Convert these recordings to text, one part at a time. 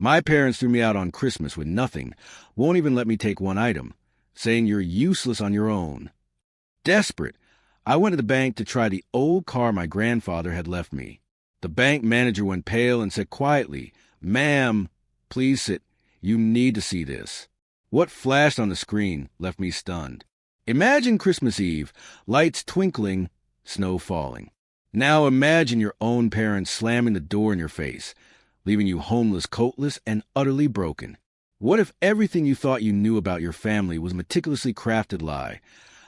My parents threw me out on Christmas with nothing, won't even let me take one item, saying you're useless on your own. Desperate, I went to the bank to try the old car my grandfather had left me. The bank manager went pale and said quietly, "Ma'am, please sit. You need to see this." What flashed on the screen left me stunned. Imagine Christmas Eve, lights twinkling, snow falling. Now imagine your own parents slamming the door in your face, leaving you homeless, coatless, and utterly broken. What if everything you thought you knew about your family was a meticulously crafted lie,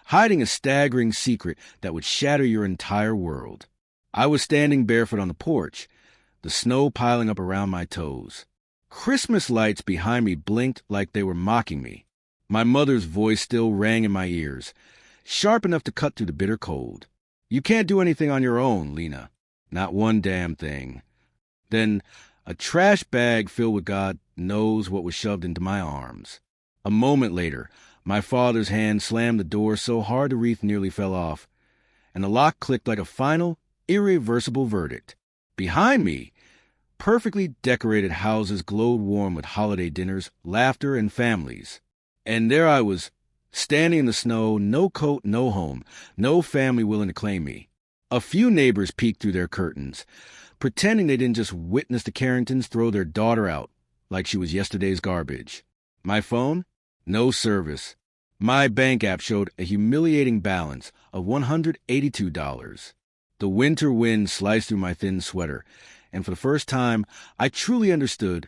hiding a staggering secret that would shatter your entire world? I was standing barefoot on the porch, the snow piling up around my toes. Christmas lights behind me blinked like they were mocking me. My mother's voice still rang in my ears, sharp enough to cut through the bitter cold. "You can't do anything on your own, Lena. Not one damn thing." Then a trash bag filled with God knows what was shoved into my arms. A moment later, my father's hand slammed the door so hard the wreath nearly fell off, and the lock clicked like a final, irreversible verdict. Behind me, perfectly decorated houses glowed warm with holiday dinners, laughter, and families. And there I was, standing in the snow, no coat, no home, no family willing to claim me. A few neighbors peeked through their curtains, pretending they didn't just witness the Carringtons throw their daughter out like she was yesterday's garbage. My phone? No service. My bank app showed a humiliating balance of $182. The winter wind sliced through my thin sweater, and for the first time, I truly understood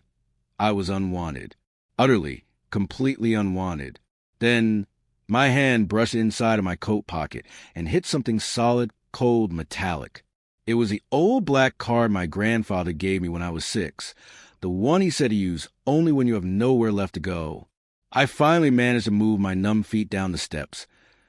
I was unwanted. Utterly, completely unwanted. Then my hand brushed inside of my coat pocket and hit something solid, cold, metallic. It was the old black card my grandfather gave me when I was 6, the one he said to use only when you have nowhere left to go. I finally managed to move my numb feet down the steps,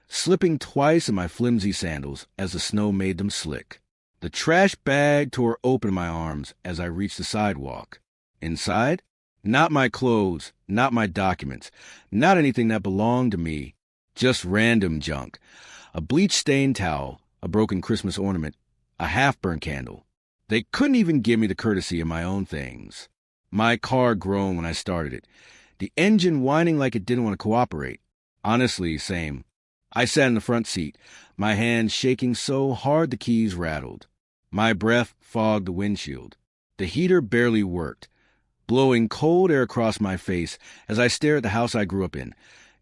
slipping twice in my flimsy sandals as the snow made them slick. The trash bag tore open in my arms as I reached the sidewalk. Inside? Not my clothes, not my documents, not anything that belonged to me, just random junk. A bleach-stained towel, a broken Christmas ornament, a half-burnt candle. They couldn't even give me the courtesy of my own things. My car groaned when I started it, the engine whining like it didn't want to cooperate. Honestly, same. I sat in the front seat, my hands shaking so hard the keys rattled. My breath fogged the windshield. The heater barely worked, blowing cold air across my face as I stared at the house I grew up in.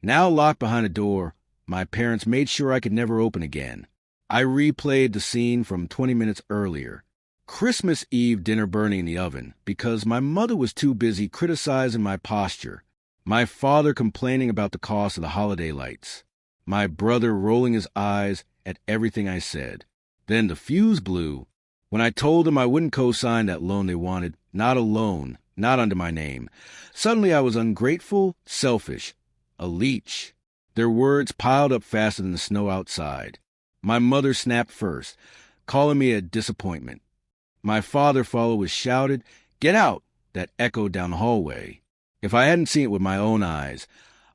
Now locked behind a door my parents made sure I could never open again. I replayed the scene from 20 minutes earlier. Christmas Eve dinner burning in the oven because my mother was too busy criticizing my posture. My father complaining about the cost of the holiday lights. My brother rolling his eyes at everything I said. Then the fuse blew when I told them I wouldn't co-sign that loan they wanted. Not a loan, not under my name. Suddenly I was ungrateful, selfish, a leech. Their words piled up faster than the snow outside. My mother snapped first, calling me a disappointment. My father followed with shouted, "Get out!" that echoed down the hallway. If I hadn't seen it with my own eyes,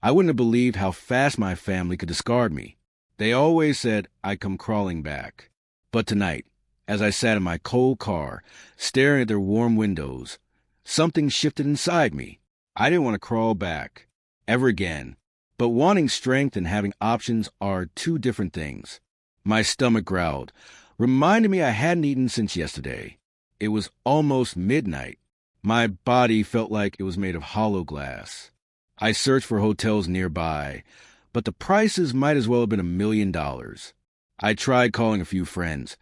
I wouldn't have believed how fast my family could discard me. They always said I'd come crawling back. But tonight, as I sat in my cold car, staring at their warm windows, something shifted inside me. I didn't want to crawl back, ever again. But wanting strength and having options are two different things. My stomach growled, reminding me I hadn't eaten since yesterday. It was almost midnight. My body felt like it was made of hollow glass. I searched for hotels nearby, but the prices might as well have been $1 million. I tried calling a few friends,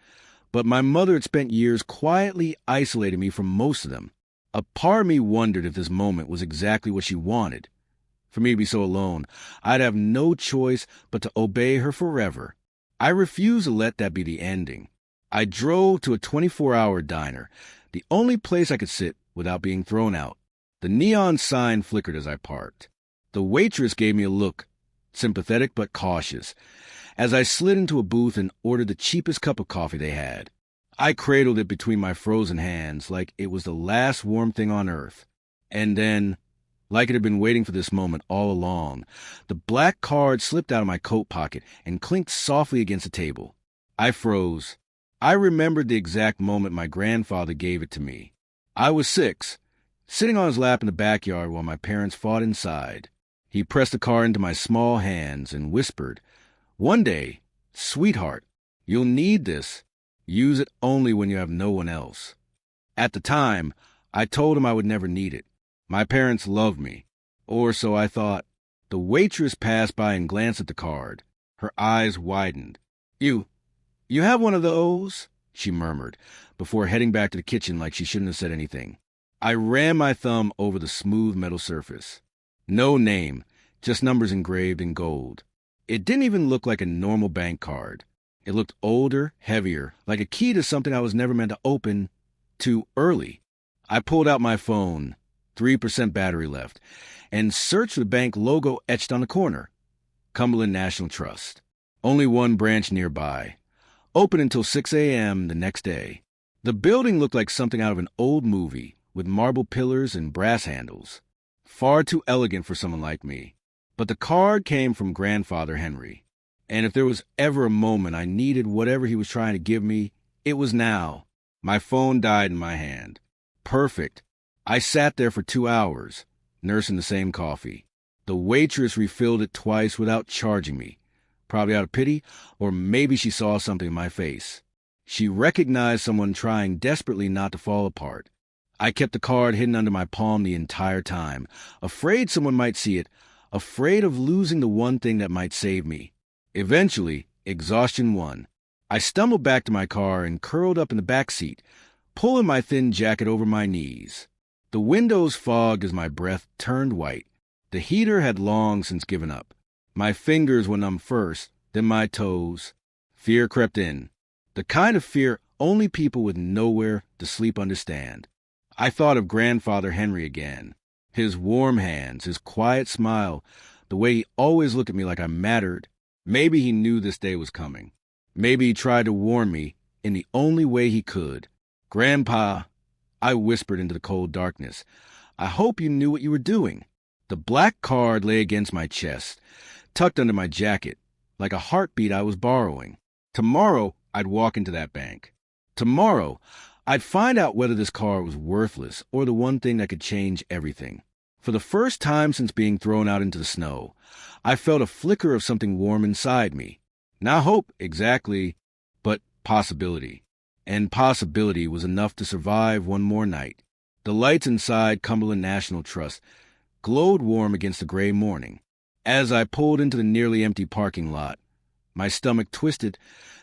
but my mother had spent years quietly isolating me from most of them. A part of me wondered if this moment was exactly what she wanted. For me to be so alone, I'd have no choice but to obey her forever. I refused to let that be the ending. I drove to a 24-hour diner, the only place I could sit without being thrown out. The neon sign flickered as I parked. The waitress gave me a look, sympathetic but cautious, as I slid into a booth and ordered the cheapest cup of coffee they had. I cradled it between my frozen hands like it was the last warm thing on earth. And then, like it had been waiting for this moment all along, the black card slipped out of my coat pocket and clinked softly against the table. I froze. I remembered the exact moment my grandfather gave it to me. I was 6, sitting on his lap in the backyard while my parents fought inside. He pressed the card into my small hands and whispered, "One day, sweetheart, you'll need this. Use it only when you have no one else." At the time, I told him I would never need it. My parents loved me, or so I thought. The waitress passed by and glanced at the card. Her eyes widened. You have one of those?" she murmured, before heading back to the kitchen like she shouldn't have said anything. I ran my thumb over the smooth metal surface. No name, just numbers engraved in gold. It didn't even look like a normal bank card. It looked older, heavier, like a key to something I was never meant to open too early. I pulled out my phone, 3% battery left, and searched for the bank logo etched on the corner. Cumberland National Trust. Only one branch nearby. Open until 6 a.m. the next day. The building looked like something out of an old movie, with marble pillars and brass handles. Far too elegant for someone like me. But the card came from Grandfather Henry. And if there was ever a moment I needed whatever he was trying to give me, it was now. My phone died in my hand. Perfect. I sat there for 2 hours, nursing the same coffee. The waitress refilled it twice without charging me. Probably out of pity, or maybe she saw something in my face. She recognized someone trying desperately not to fall apart. I kept the card hidden under my palm the entire time, afraid someone might see it, afraid of losing the one thing that might save me. Eventually, exhaustion won. I stumbled back to my car and curled up in the back seat, pulling my thin jacket over my knees. The windows fogged as my breath turned white. The heater had long since given up. My fingers were numb first, then my toes. Fear crept in. The kind of fear only people with nowhere to sleep understand. I thought of Grandfather Henry again. His warm hands, his quiet smile, the way he always looked at me like I mattered. Maybe he knew this day was coming. Maybe he tried to warn me in the only way he could. "Grandpa," I whispered into the cold darkness, "I hope you knew what you were doing." The black card lay against my chest, tucked under my jacket, like a heartbeat I was borrowing. Tomorrow, I'd walk into that bank. Tomorrow, I'd find out whether this card was worthless or the one thing that could change everything. For the first time since being thrown out into the snow, I felt a flicker of something warm inside me. Not hope, exactly, but possibility. And possibility was enough to survive one more night. The lights inside Cumberland National Trust glowed warm against the gray morning. As I pulled into the nearly empty parking lot, my stomach twisted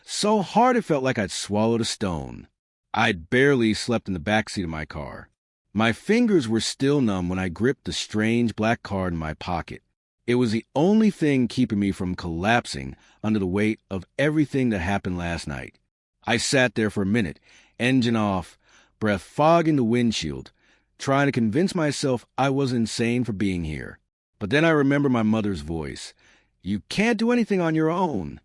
so hard it felt like I'd swallowed a stone. I'd barely slept in the backseat of my car. My fingers were still numb when I gripped the strange black card in my pocket. It was the only thing keeping me from collapsing under the weight of everything that happened last night. I sat there for a minute, engine off, breath fogging the windshield, trying to convince myself I was insane for being here. But then I remember my mother's voice. "You can't do anything on your own."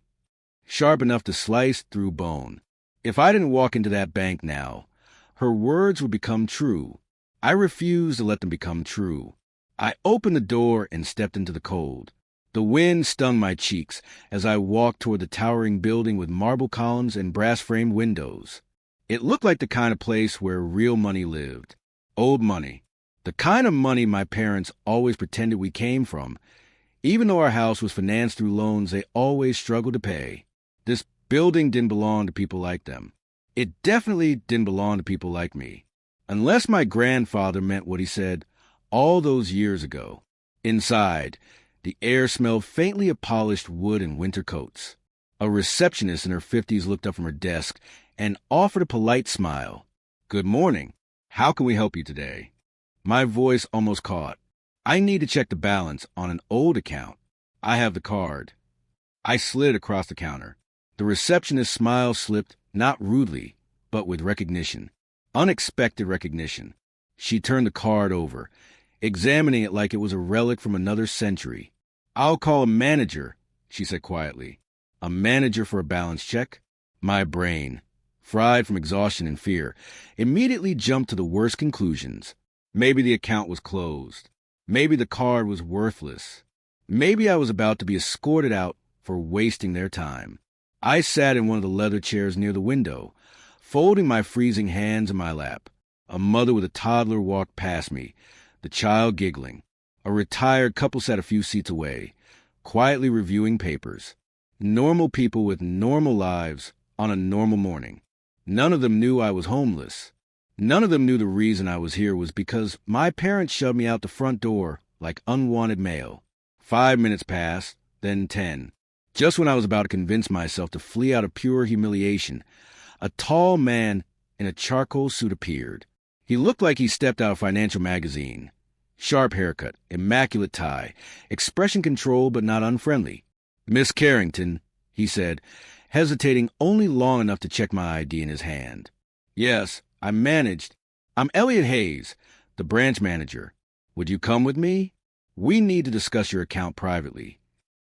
Sharp enough to slice through bone. If I didn't walk into that bank now, her words would become true. I refused to let them become true. I opened the door and stepped into the cold. The wind stung my cheeks as I walked toward the towering building with marble columns and brass-framed windows. It looked like the kind of place where real money lived. Old money. The kind of money my parents always pretended we came from, even though our house was financed through loans they always struggled to pay. This building didn't belong to people like them. It definitely didn't belong to people like me. Unless my grandfather meant what he said all those years ago. Inside, the air smelled faintly of polished wood and winter coats. A receptionist in her 50s looked up from her desk and offered a polite smile. "Good morning. How can we help you today?" My voice almost caught. "I need to check the balance on an old account. I have the card." I slid across the counter. The receptionist's smile slipped, not rudely, but with recognition. Unexpected recognition. She turned the card over, examining it like it was a relic from another century. "I'll call a manager," she said quietly. A manager for a balance check? My brain, fried from exhaustion and fear, immediately jumped to the worst conclusions. Maybe the account was closed. Maybe the card was worthless. Maybe I was about to be escorted out for wasting their time. I sat in one of the leather chairs near the window, folding my freezing hands in my lap. A mother with a toddler walked past me, the child giggling. A retired couple sat a few seats away, quietly reviewing papers. Normal people with normal lives on a normal morning. None of them knew I was homeless. None of them knew the reason I was here was because my parents shoved me out the front door like unwanted mail. 5 minutes passed, then 10. Just when I was about to convince myself to flee out of pure humiliation, a tall man in a charcoal suit appeared. He looked like he stepped out of Financial Magazine. Sharp haircut, immaculate tie, expression controlled but not unfriendly. "Miss Carrington," he said, hesitating only long enough to check my ID in his hand. "Yes, I managed. I'm Elliot Hayes, the branch manager. Would you come with me? We need to discuss your account privately."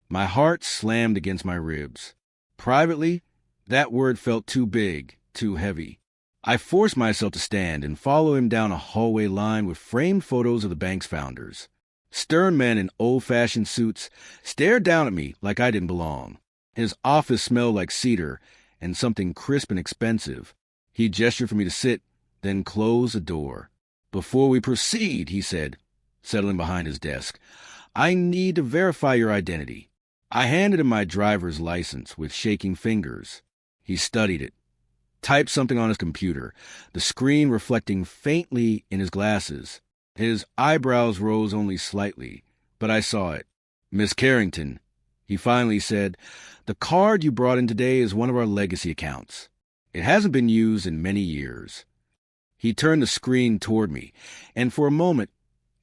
My heart slammed against my ribs. Privately? That word felt too big, too heavy. I forced myself to stand and follow him down a hallway lined with framed photos of the bank's founders. Stern men in old-fashioned suits stared down at me like I didn't belong. His office smelled like cedar and something crisp and expensive. He gestured for me to sit, then closed the door. "Before we proceed," he said, settling behind his desk, "I need to verify your identity." I handed him my driver's license with shaking fingers. He studied it, typed something on his computer, the screen reflecting faintly in his glasses. His eyebrows rose only slightly, but I saw it. "Miss Carrington," he finally said, "the card you brought in today is one of our legacy accounts. It hasn't been used in many years." He turned the screen toward me, and for a moment,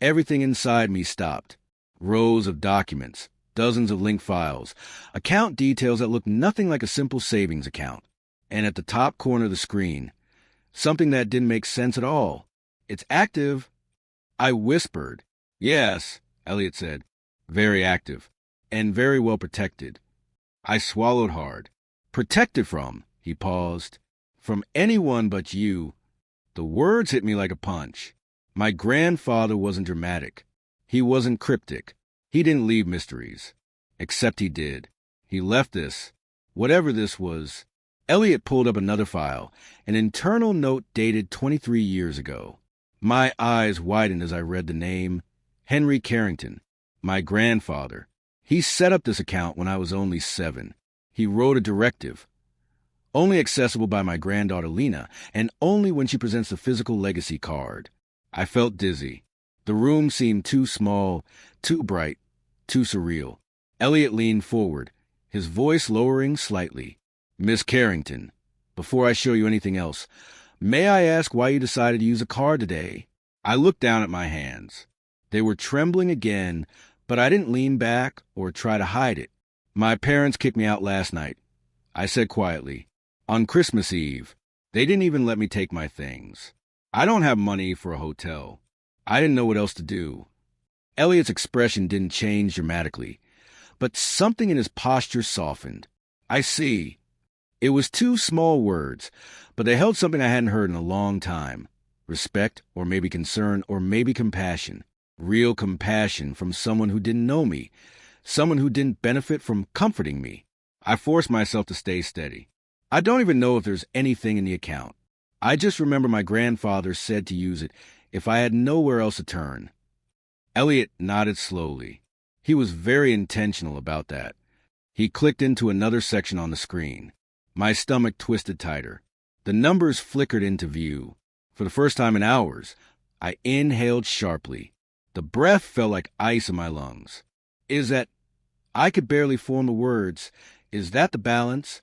everything inside me stopped. Rows of documents, dozens of linked files, account details that looked nothing like a simple savings account. And at the top corner of the screen, something that didn't make sense at all. "It's active." I whispered. "Yes," Elliot said. "Very active. And very well protected." I swallowed hard. "Protected from," he paused, "from anyone but you." The words hit me like a punch. My grandfather wasn't dramatic. He wasn't cryptic. He didn't leave mysteries. Except he did. He left this, whatever this was. Elliot pulled up another file, an internal note dated 23 years ago. My eyes widened as I read the name, Henry Carrington, my grandfather. He set up this account when I was only 7. He wrote a directive, only accessible by my granddaughter Lena, and only when she presents the physical legacy card. I felt dizzy. The room seemed too small, too bright, too surreal. Elliot leaned forward, his voice lowering slightly. "Miss Carrington, before I show you anything else, may I ask why you decided to use a card today?" I looked down at my hands. They were trembling again, but I didn't lean back or try to hide it. "My parents kicked me out last night," I said quietly. "On Christmas Eve. They didn't even let me take my things. I don't have money for a hotel. I didn't know what else to do." Elliot's expression didn't change dramatically, but something in his posture softened. "I see." It was 2 small words, but they held something I hadn't heard in a long time. Respect, or maybe concern, or maybe compassion. Real compassion from someone who didn't know me, someone who didn't benefit from comforting me. I forced myself to stay steady. "I don't even know if there's anything in the account. I just remember my grandfather said to use it if I had nowhere else to turn." Elliot nodded slowly. He was very intentional about that. He clicked into another section on the screen. My stomach twisted tighter. The numbers flickered into view. For the first time in hours, I inhaled sharply. The breath felt like ice in my lungs. I could barely form the words. "Is that the balance?"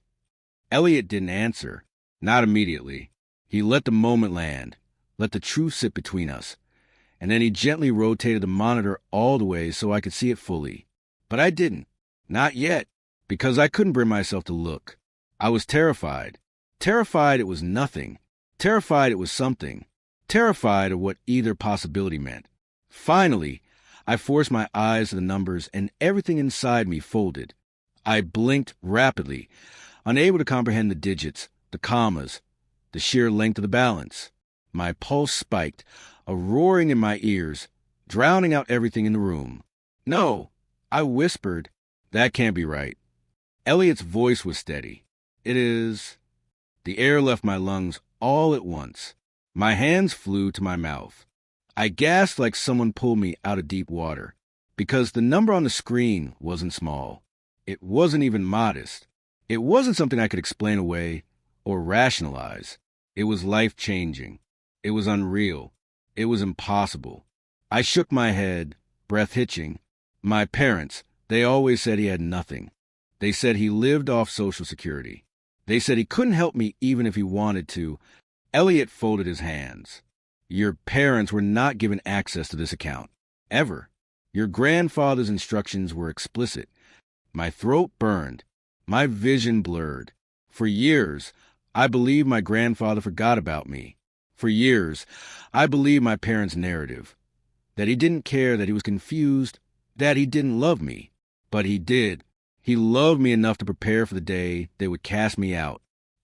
Elliot didn't answer. Not immediately. He let the moment land, let the truth sit between us, and then he gently rotated the monitor all the way so I could see it fully. But I didn't. Not yet, because I couldn't bring myself to look. I was terrified. Terrified it was nothing. Terrified it was something. Terrified of what either possibility meant. Finally, I forced my eyes to the numbers and everything inside me folded. I blinked rapidly, unable to comprehend the digits, the commas, the sheer length of the balance. My pulse spiked, a roaring in my ears, drowning out everything in the room. "No," I whispered. "That can't be right." Elliot's voice was steady. "It is." The air left my lungs all at once. My hands flew to my mouth. I gasped like someone pulled me out of deep water, because the number on the screen wasn't small. It wasn't even modest. It wasn't something I could explain away or rationalize. It was life-changing. It was unreal. It was impossible. I shook my head, breath hitching. My parents, they always said he had nothing. They said he lived off Social Security. They said he couldn't help me even if he wanted to. Elliot folded his hands. Your parents were not given access to this account. Ever. Your grandfather's instructions were explicit. My throat burned. My vision blurred. For years, I believed my grandfather forgot about me. For years, I believed my parents' narrative. That he didn't care, that he was confused, that he didn't love me. But he did. He loved me enough to prepare for the day they would cast me out.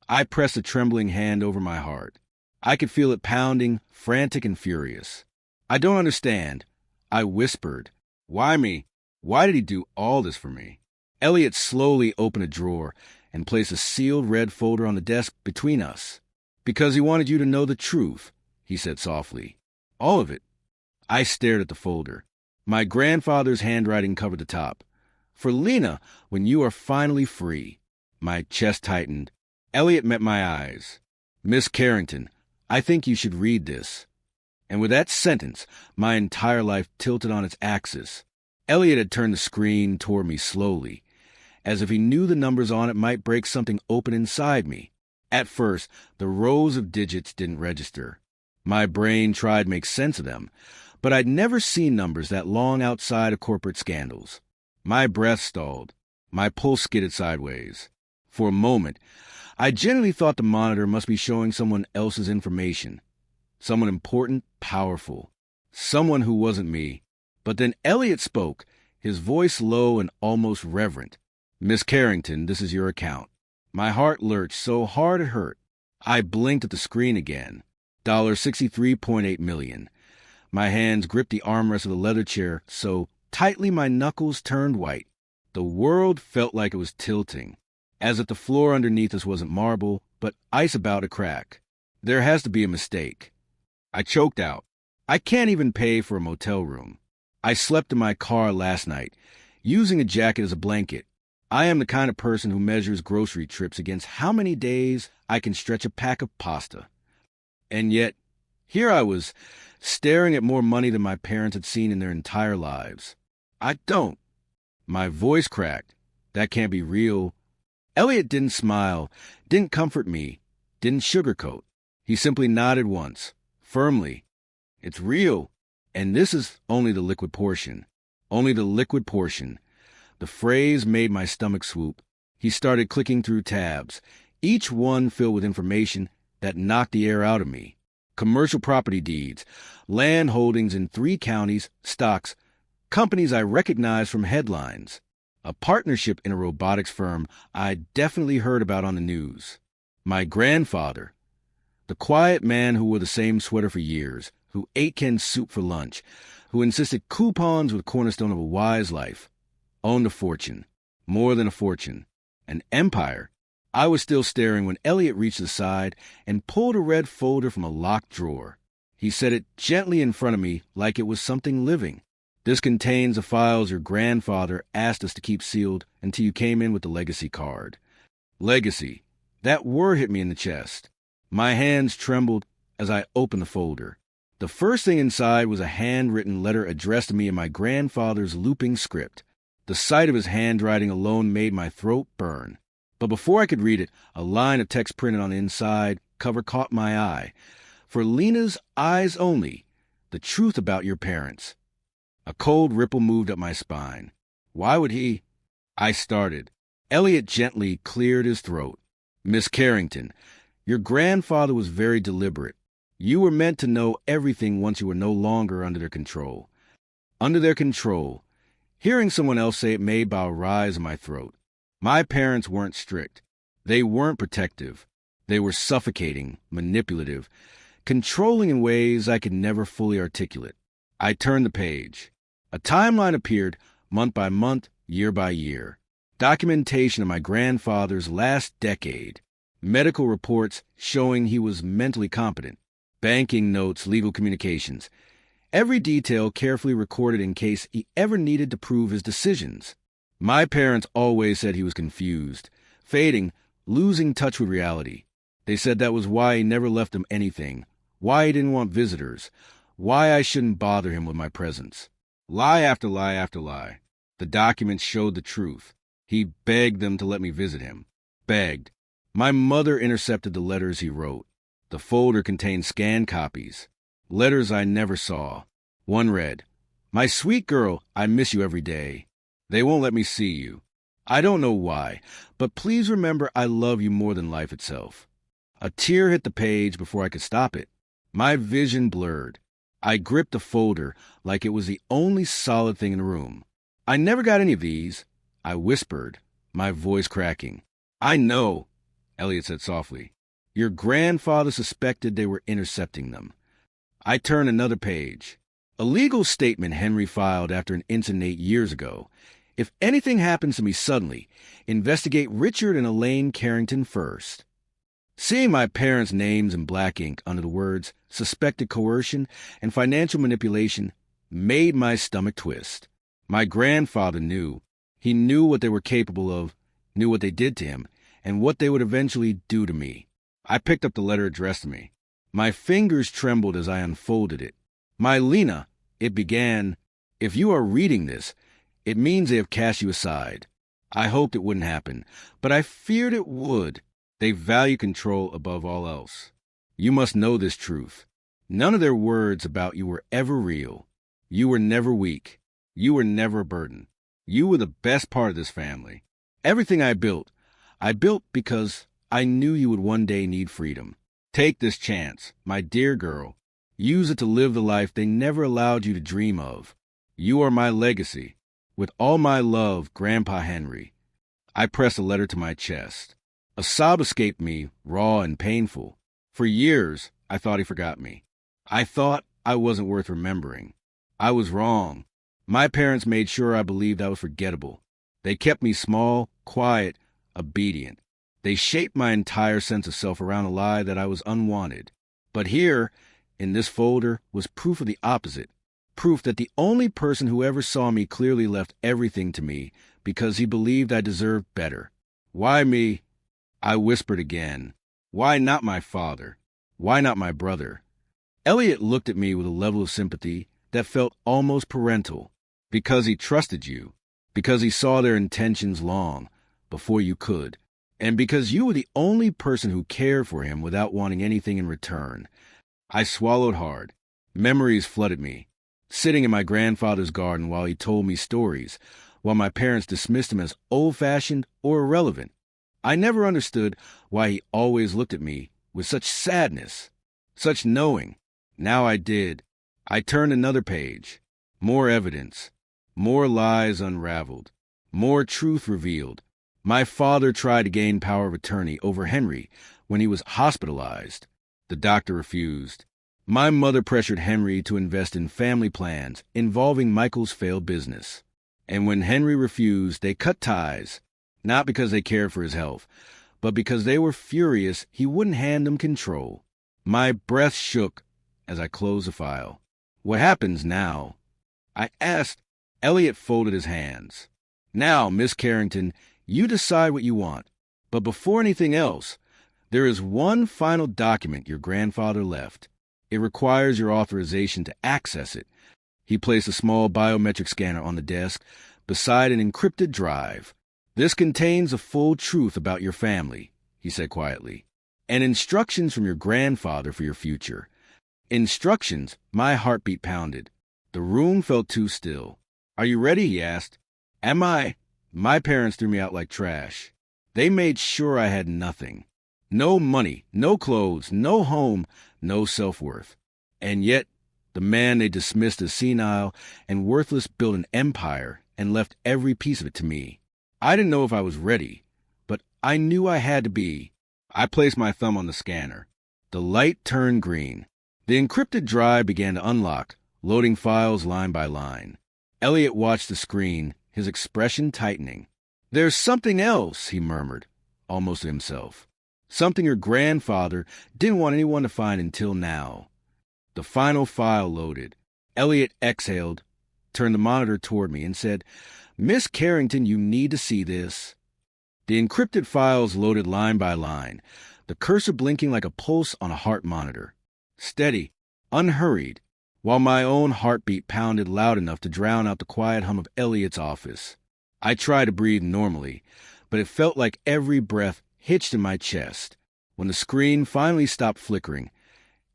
I pressed a trembling hand over my heart. I could feel it pounding, frantic and furious. I don't understand. I whispered. Why me? Why did he do all this for me? Elliot slowly opened a drawer and placed a sealed red folder on the desk between us. Because he wanted you to know the truth, he said softly. All of it. I stared at the folder. My grandfather's handwriting covered the top. For Lena, when you are finally free. My chest tightened. Elliot met my eyes. Miss Carrington, I think you should read this. And with that sentence, my entire life tilted on its axis. Elliot had turned the screen toward me slowly, as if he knew the numbers on it might break something open inside me. At first, the rows of digits didn't register. My brain tried to make sense of them, but I'd never seen numbers that long outside of corporate scandals. My breath stalled. My pulse skidded sideways. For a moment, I genuinely thought the monitor must be showing someone else's information. Someone important, powerful. Someone who wasn't me. But then Elliot spoke, his voice low and almost reverent. Miss Carrington, this is your account. My heart lurched so hard it hurt. I blinked at the screen again. $63.8 million. My hands gripped the armrest of the leather chair so tightly my knuckles turned white. The world felt like it was tilting, as if the floor underneath us wasn't marble, but ice about to crack. There has to be a mistake. I choked out. I can't even pay for a motel room. I slept in my car last night, using a jacket as a blanket. I am the kind of person who measures grocery trips against how many days I can stretch a pack of pasta. And yet, here I was, staring at more money than my parents had seen in their entire lives. I don't. My voice cracked. That can't be real. Elliot didn't smile, didn't comfort me, didn't sugarcoat. He simply nodded once, firmly. It's real. And this is only the liquid portion. Only the liquid portion. The phrase made my stomach swoop. He started clicking through tabs, each one filled with information that knocked the air out of me. Commercial property deeds, land holdings in 3 counties, stocks, companies I recognized from headlines, a partnership in a robotics firm I'd definitely heard about on the news. My grandfather, the quiet man who wore the same sweater for years, who ate canned soup for lunch, who insisted coupons were the cornerstone of a wise life, owned a fortune, more than a fortune, an empire. I was still staring when Elliot reached the side and pulled a red folder from a locked drawer. He set it gently in front of me like it was something living. This contains the files your grandfather asked us to keep sealed until you came in with the legacy card. Legacy. That word hit me in the chest. My hands trembled as I opened the folder. The first thing inside was a handwritten letter addressed to me in my grandfather's looping script. The sight of his handwriting alone made my throat burn. But before I could read it, a line of text printed on the inside cover caught my eye. For Lena's eyes only, the truth about your parents. A cold ripple moved up my spine. Why would he? I started. Elliot gently cleared his throat. Miss Carrington, your grandfather was very deliberate. You were meant to know everything once you were no longer under their control. Under their control. Hearing someone else say it made about a rise in my throat. My parents weren't strict. They weren't protective. They were suffocating, manipulative, controlling in ways I could never fully articulate. I turned the page. A timeline appeared, month by month, year by year. Documentation of my grandfather's last decade. Medical reports showing he was mentally competent. banking notes, legal communications. Every detail carefully recorded in case he ever needed to prove his decisions. My parents always said he was confused, fading, losing touch with reality. They said that was why he never left them anything, why he didn't want visitors, why I shouldn't bother him with my presence. Lie after lie after lie. The documents showed the truth. He begged them to let me visit him. Begged. My mother intercepted the letters he wrote. The folder contained scanned copies. Letters I never saw. One read, "My sweet girl, I miss you every day. They won't let me see you. I don't know why, but please remember I love you more than life itself." A tear hit the page before I could stop it. My vision blurred. I gripped the folder like it was the only solid thing in the room. "I never got any of these," I whispered, my voice cracking. "I know," Elliot said softly. "Your grandfather suspected they were intercepting them." I turned another page. A legal statement Henry filed after an incident 8 years ago. "If anything happens to me suddenly, investigate Richard and Elaine Carrington first." Seeing my parents' names in black ink under the words "suspected coercion" and "financial manipulation" made my stomach twist. My grandfather knew. He knew what they were capable of, knew what they did to him, and what they would eventually do to me. I picked up the letter addressed to me. My fingers trembled as I unfolded it. "My Lena," it began, "if you are reading this, it means they have cast you aside. I hoped it wouldn't happen, but I feared it would. They value control above all else. You must know this truth. None of their words about you were ever real. You were never weak. You were never a burden. You were the best part of this family. Everything I built because I knew you would one day need freedom. Take this chance, my dear girl. Use it to live the life they never allowed you to dream of. You are my legacy. With all my love, Grandpa Henry." I pressed the letter to my chest. A sob escaped me, raw and painful. For years, I thought he forgot me. I thought I wasn't worth remembering. I was wrong. My parents made sure I believed I was forgettable. They kept me small, quiet, obedient. They shaped my entire sense of self around a lie that I was unwanted. But here, in this folder, was proof of the opposite. Proof that the only person who ever saw me clearly left everything to me because he believed I deserved better. Why me? I whispered again. Why not my father? Why not my brother? Elliot looked at me with a level of sympathy that felt almost parental. Because he trusted you. Because he saw their intentions long, before you could. And because you were the only person who cared for him without wanting anything in return. I swallowed hard. Memories flooded me. Sitting in my grandfather's garden while he told me stories, while my parents dismissed him as old-fashioned or irrelevant. I never understood why he always looked at me with such sadness, such knowing. Now I did. I turned another page. More evidence. More lies unraveled. More truth revealed. My father tried to gain power of attorney over Henry when he was hospitalized. The doctor refused. My mother pressured Henry to invest in family plans involving Michael's failed business. And when Henry refused, they cut ties, not because they cared for his health, but because they were furious he wouldn't hand them control. My breath shook as I closed the file. What happens now? I asked. Elliot folded his hands. Now, Miss Carrington, you decide what you want. But before anything else, there is one final document your grandfather left. It requires your authorization to access it. He placed a small biometric scanner on the desk beside an encrypted drive. This contains the full truth about your family, he said quietly, and instructions from your grandfather for your future. Instructions. My heartbeat pounded. The room felt too still. Are you ready? He asked. Am I? My parents threw me out like trash. They made sure I had nothing. No money, no clothes, no home, no self-worth. And yet, the man they dismissed as senile and worthless built an empire and left every piece of it to me. I didn't know if I was ready, but I knew I had to be. I placed my thumb on the scanner. The light turned green. The encrypted drive began to unlock, loading files line by line. Elliot watched the screen, his expression tightening. There's something else, he murmured, almost to himself. Something your grandfather didn't want anyone to find until now. The final file loaded. Elliot exhaled, turned the monitor toward me, and said, "Miss Carrington, you need to see this." The encrypted files loaded line by line, the cursor blinking like a pulse on a heart monitor. Steady, unhurried, while my own heartbeat pounded loud enough to drown out the quiet hum of Elliot's office. I tried to breathe normally, but it felt like every breath hitched in my chest. When the screen finally stopped flickering,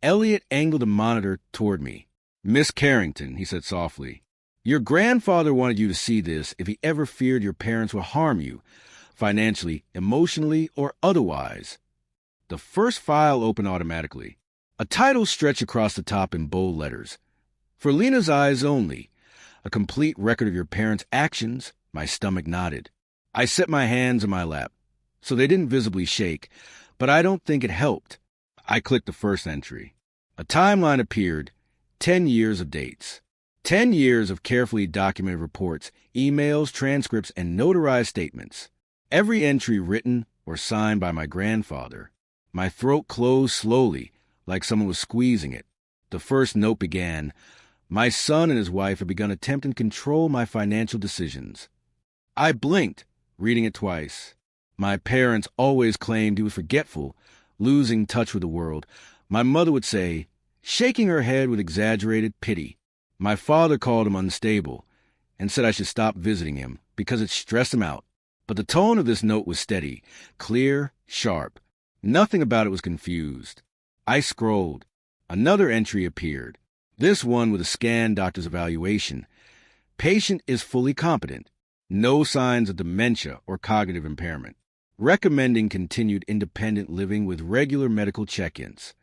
Elliot angled the monitor toward me. "Miss Carrington," he said softly, "your grandfather wanted you to see this if he ever feared your parents would harm you, financially, emotionally, or otherwise." The first file opened automatically. A title stretched across the top in bold letters. "For Lena's eyes only. A complete record of your parents' actions." My stomach knotted. I set my hands in my lap, so they didn't visibly shake, but I don't think it helped. I clicked the first entry. A timeline appeared, 10 years of dates. 10 years of carefully documented reports, emails, transcripts, and notarized statements. Every entry written or signed by my grandfather. My throat closed slowly, like someone was squeezing it. The first note began, "My son and his wife have begun attempting to control my financial decisions." I blinked, reading it twice. My parents always claimed he was forgetful, losing touch with the world. My mother would say, shaking her head with exaggerated pity. My father called him unstable and said I should stop visiting him because it stressed him out. But the tone of this note was steady, clear, sharp. Nothing about it was confused. I scrolled. Another entry appeared, this one with a scanned doctor's evaluation. Patient is fully competent. No signs of dementia or cognitive impairment. Recommending continued independent living with regular medical check-ins.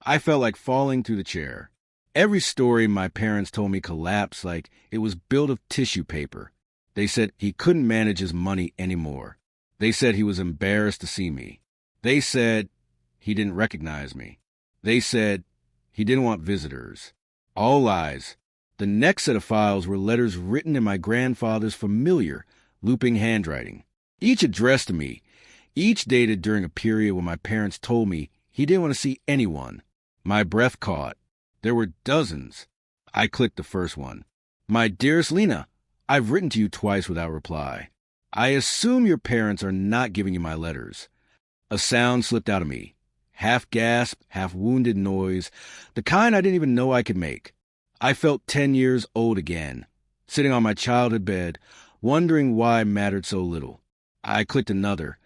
I felt like falling through the chair. Every story my parents told me collapsed like it was built of tissue paper. They said he couldn't manage his money anymore. They said he was embarrassed to see me. They said he didn't recognize me. They said he didn't want visitors. All lies. The next set of files were letters written in my grandfather's familiar, looping handwriting. Each addressed to me, each dated during a period when my parents told me he didn't want to see anyone. My breath caught. There were dozens. I clicked the first one. "My dearest Lena, I've written to you twice without reply. I assume your parents are not giving you my letters." A sound slipped out of me. Half gasp, half wounded noise, the kind I didn't even know I could make. I felt 10 years old again, sitting on my childhood bed, wondering why it mattered so little. I clicked another.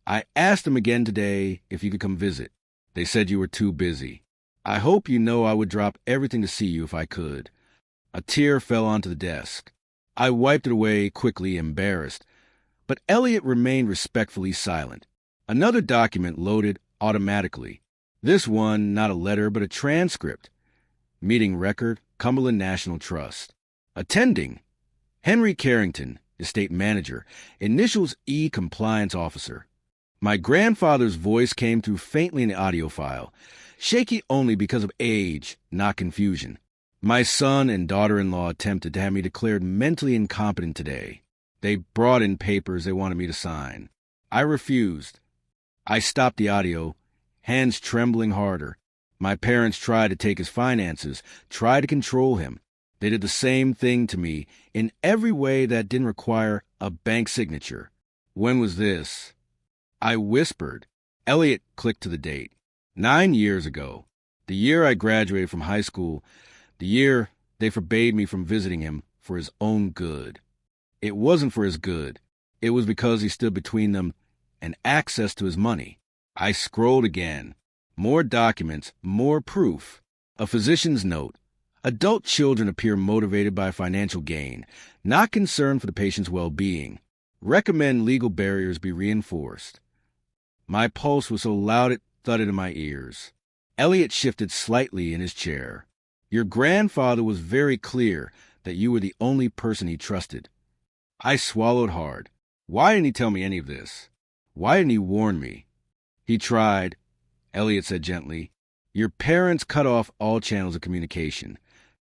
"I asked them again today if you could come visit. They said you were too busy. I hope you know I would drop everything to see you if I could." A tear fell onto the desk. I wiped it away quickly, embarrassed. But Elliot remained respectfully silent. Another document loaded automatically. This one, not a letter, but a transcript. Meeting record, Cumberland National Trust. Attending, Henry Carrington, estate manager, initials E, compliance officer. My grandfather's voice came through faintly in the audio file, shaky only because of age, not confusion. My son and daughter-in-law attempted to have me declared mentally incompetent today. They brought in papers they wanted me to sign. I refused. I stopped the audio, hands trembling harder. My parents tried to take his finances, tried to control him. They did the same thing to me in every way that didn't require a bank signature. When was this? I whispered. Elliot clicked to the date. 9 years ago. The year I graduated from high school. The year they forbade me from visiting him for his own good. It wasn't for his good. It was because he stood between them and access to his money. I scrolled again. More documents, more proof. A physician's note. Adult children appear motivated by financial gain, not concerned for the patient's well-being. Recommend legal barriers be reinforced. My pulse was so loud it thudded in my ears. Elliot shifted slightly in his chair. Your grandfather was very clear that you were the only person he trusted. I swallowed hard. Why didn't he tell me any of this? Why didn't he warn me? He tried, Elliot said gently. Your parents cut off all channels of communication.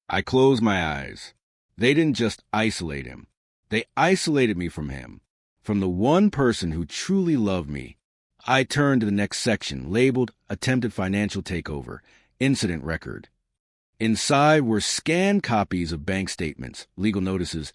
I closed my eyes. They didn't just isolate him. They isolated me from him, from the one person who truly loved me. I turned to the next section, labeled Attempted Financial Takeover, Incident Record. Inside were scanned copies of bank statements, legal notices,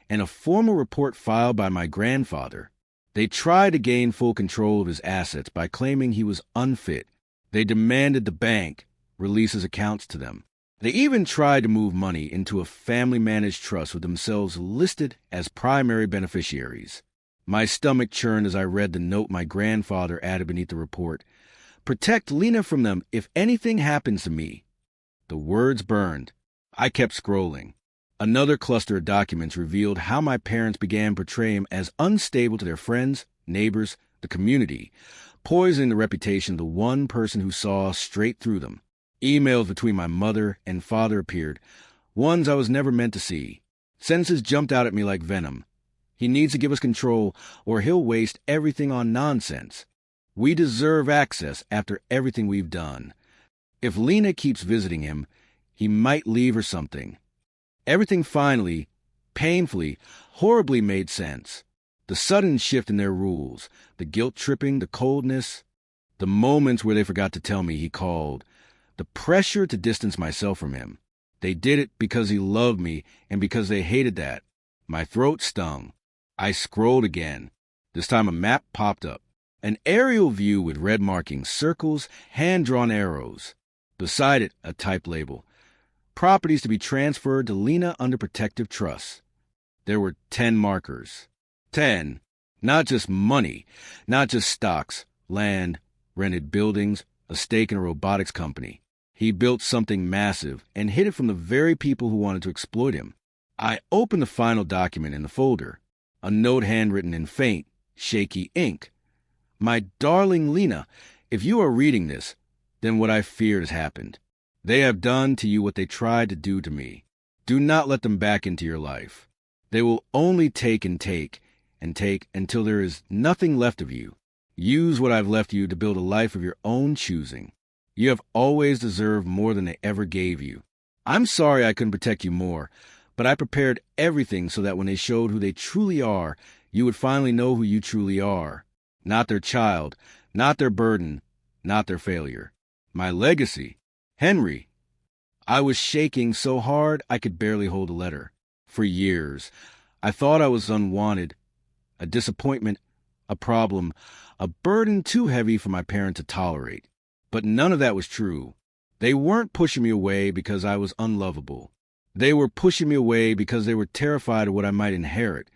and a formal report filed by my grandfather. They tried to gain full control of his assets by claiming he was unfit. They demanded the bank release his accounts to them. They even tried to move money into a family-managed trust with themselves listed as primary beneficiaries. My stomach churned as I read the note my grandfather added beneath the report. Protect Lena from them if anything happens to me. The words burned. I kept scrolling. Another cluster of documents revealed how my parents began portraying him as unstable to their friends, neighbors, the community, poisoning the reputation of the one person who saw straight through them. Emails between my mother and father appeared, ones I was never meant to see. Sentences jumped out at me like venom. He needs to give us control, or he'll waste everything on nonsense. We deserve access after everything we've done. If Lena keeps visiting him, he might leave or something. Everything finally, painfully, horribly made sense. The sudden shift in their rules, the guilt-tripping, the coldness, the moments where they forgot to tell me he called, the pressure to distance myself from him. They did it because he loved me and because they hated that. My throat stung. I scrolled again. This time a map popped up. An aerial view with red markings, circles, hand-drawn arrows. Beside it, a typed label. Properties to be transferred to Lena under protective trust. There were 10 markers. 10. Not just money, not just stocks, land, rented buildings, a stake in a robotics company. He built something massive and hid it from the very people who wanted to exploit him. I opened the final document in the folder. A note handwritten in faint, shaky ink. My darling Lena, if you are reading this, then what I feared has happened. They have done to you what they tried to do to me. Do not let them back into your life. They will only take and take and take until there is nothing left of you. Use what I've left you to build a life of your own choosing. You have always deserved more than they ever gave you. I'm sorry I couldn't protect you more, but I prepared everything so that when they showed who they truly are, you would finally know who you truly are. Not their child, not their burden, not their failure. My legacy. Henry. I was shaking so hard I could barely hold a letter. For years, I thought I was unwanted, a disappointment, a problem, a burden too heavy for my parents to tolerate. But none of that was true. They weren't pushing me away because I was unlovable. They were pushing me away because they were terrified of what I might inherit,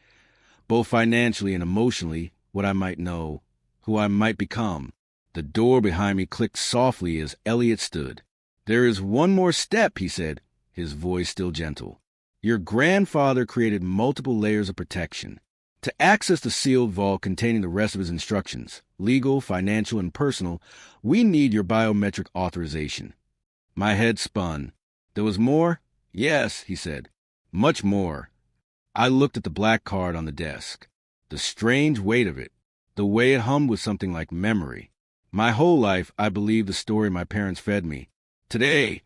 both financially and emotionally, what I might know, who I might become. The door behind me clicked softly as Elliot stood. There is one more step, he said, his voice still gentle. Your grandfather created multiple layers of protection. To access the sealed vault containing the rest of his instructions, legal, financial, and personal, we need your biometric authorization. My head spun. There was more? Yes, he said. Much more. I looked at the black card on the desk. The strange weight of it. The way it hummed with something like memory. My whole life, I believed the story my parents fed me. Today,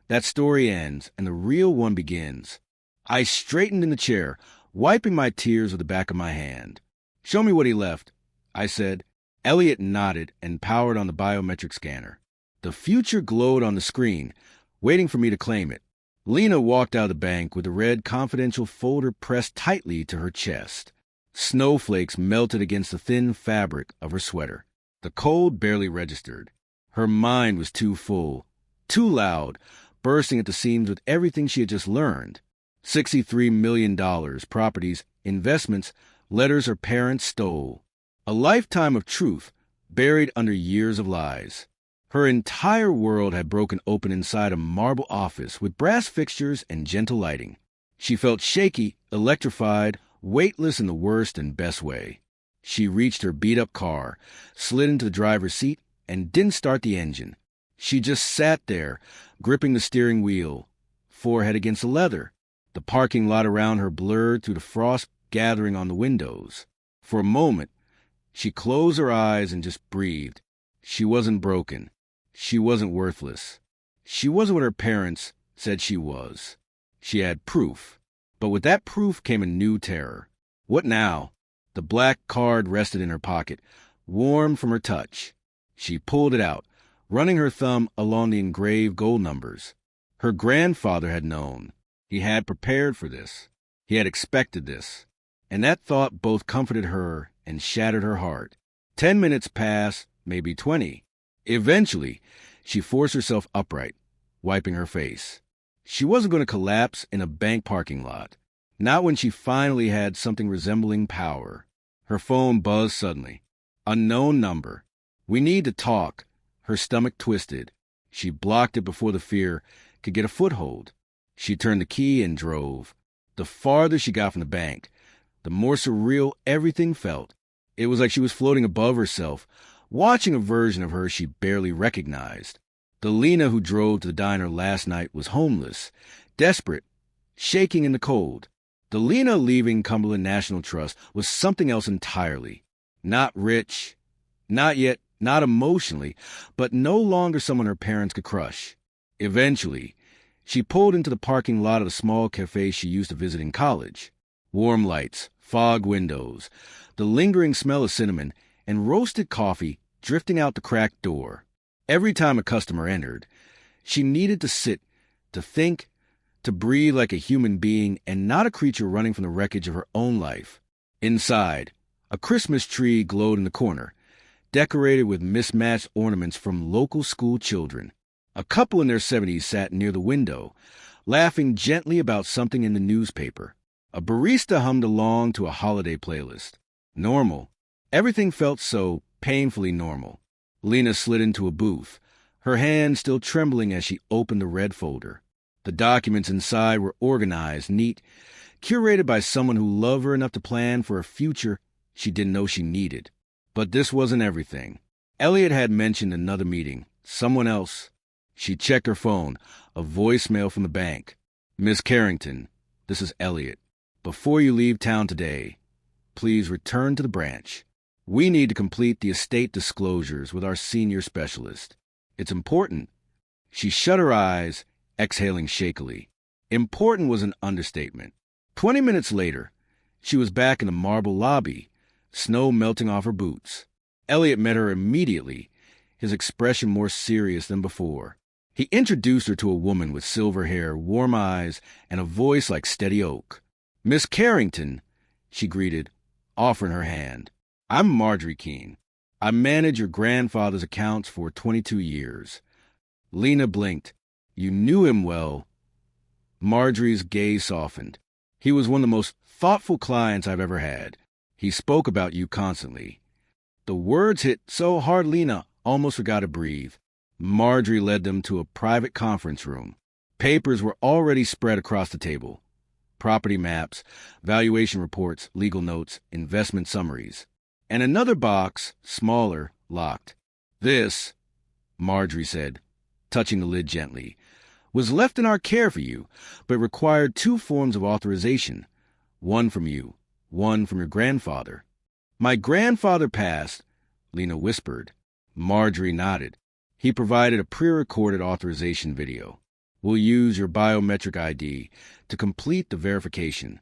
that story ends, and the real one begins. I straightened in the chair, wiping my tears with the back of my hand. Show me what he left, I said. Elliot nodded and powered on the biometric scanner. The future glowed on the screen, waiting for me to claim it. Lena walked out of the bank with the red confidential folder pressed tightly to her chest. Snowflakes melted against the thin fabric of her sweater. The cold barely registered. Her mind was too full, too loud, bursting at the seams with everything she had just learned. $63 million, properties, investments, letters her parents stole. A lifetime of truth, buried under years of lies. Her entire world had broken open inside a marble office with brass fixtures and gentle lighting. She felt shaky, electrified, weightless in the worst and best way. She reached her beat-up car, slid into the driver's seat, and didn't start the engine. She just sat there, gripping the steering wheel, forehead against the leather. The parking lot around her blurred through the frost gathering on the windows. For a moment, she closed her eyes and just breathed. She wasn't broken. She wasn't worthless. She wasn't what her parents said she was. She had proof. But with that proof came a new terror. What now? The black card rested in her pocket, warm from her touch. She pulled it out, running her thumb along the engraved gold numbers. Her grandfather had known. He had prepared for this. He had expected this. And that thought both comforted her and shattered her heart. 10 minutes passed, maybe 20. Eventually, she forced herself upright, wiping her face. She wasn't going to collapse in a bank parking lot. Not when she finally had something resembling power. Her phone buzzed suddenly. Unknown number. "We need to talk." Her stomach twisted. She blocked it before the fear could get a foothold. She turned the key and drove. The farther she got from the bank, the more surreal everything felt. It was like she was floating above herself, watching a version of her she barely recognized. The Lena who drove to the diner last night was homeless, desperate, shaking in the cold. The Lena leaving Cumberland National Trust was something else entirely. Not rich, not yet, not emotionally, but no longer someone her parents could crush. Eventually, she pulled into the parking lot of the small cafe she used to visit in college. Warm lights, fog windows, the lingering smell of cinnamon, and roasted coffee drifting out the cracked door. Every time a customer entered, she needed to sit, to think, to breathe like a human being and not a creature running from the wreckage of her own life. Inside, a Christmas tree glowed in the corner, decorated with mismatched ornaments from local school children. A couple in their 70s sat near the window, laughing gently about something in the newspaper. A barista hummed along to a holiday playlist. Normal. Everything felt so painfully normal. Lena slid into a booth, her hand still trembling as she opened the red folder. The documents inside were organized, neat, curated by someone who loved her enough to plan for a future she didn't know she needed. But this wasn't everything. Elliot had mentioned another meeting, someone else. She checked her phone, a voicemail from the bank. "Miss Carrington, this is Elliot. Before you leave town today, please return to the branch. We need to complete the estate disclosures with our senior specialist. It's important." She shut her eyes, exhaling shakily. Important was an understatement. 20 minutes later, she was back in the marble lobby, snow melting off her boots. Elliot met her immediately, his expression more serious than before. He introduced her to a woman with silver hair, warm eyes, and a voice like steady oak. "Miss Carrington," she greeted, offering her hand. "I'm Marjorie Keene. I managed your grandfather's accounts for 22 years. Lena blinked. "You knew him well." Marjorie's gaze softened. "He was one of the most thoughtful clients I've ever had. He spoke about you constantly." The words hit so hard Lena almost forgot to breathe. Marjorie led them to a private conference room. Papers were already spread across the table. Property maps, valuation reports, legal notes, investment summaries. And another box, smaller, locked. "This," Marjorie said, touching the lid gently, "was left in our care for you, but required 2 forms of authorization. One from you, one from your grandfather." "My grandfather passed," Lena whispered. Marjorie nodded. "He provided a pre-recorded authorization video. We'll use your biometric ID to complete the verification."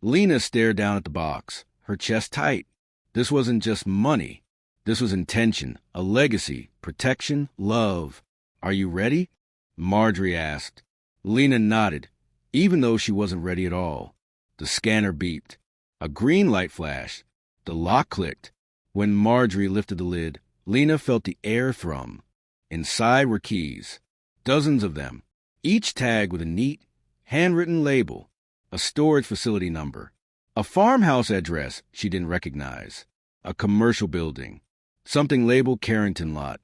Lena stared down at the box, her chest tight. This wasn't just money. This was intention, a legacy, protection, love. "Are you ready?" Marjorie asked. Lena nodded, even though she wasn't ready at all. The scanner beeped. A green light flashed. The lock clicked. When Marjorie lifted the lid, Lena felt the air thrum. Inside were keys, dozens of them, each tagged with a neat, handwritten label, a storage facility number, a farmhouse address she didn't recognize, a commercial building, something labeled Carrington Lot,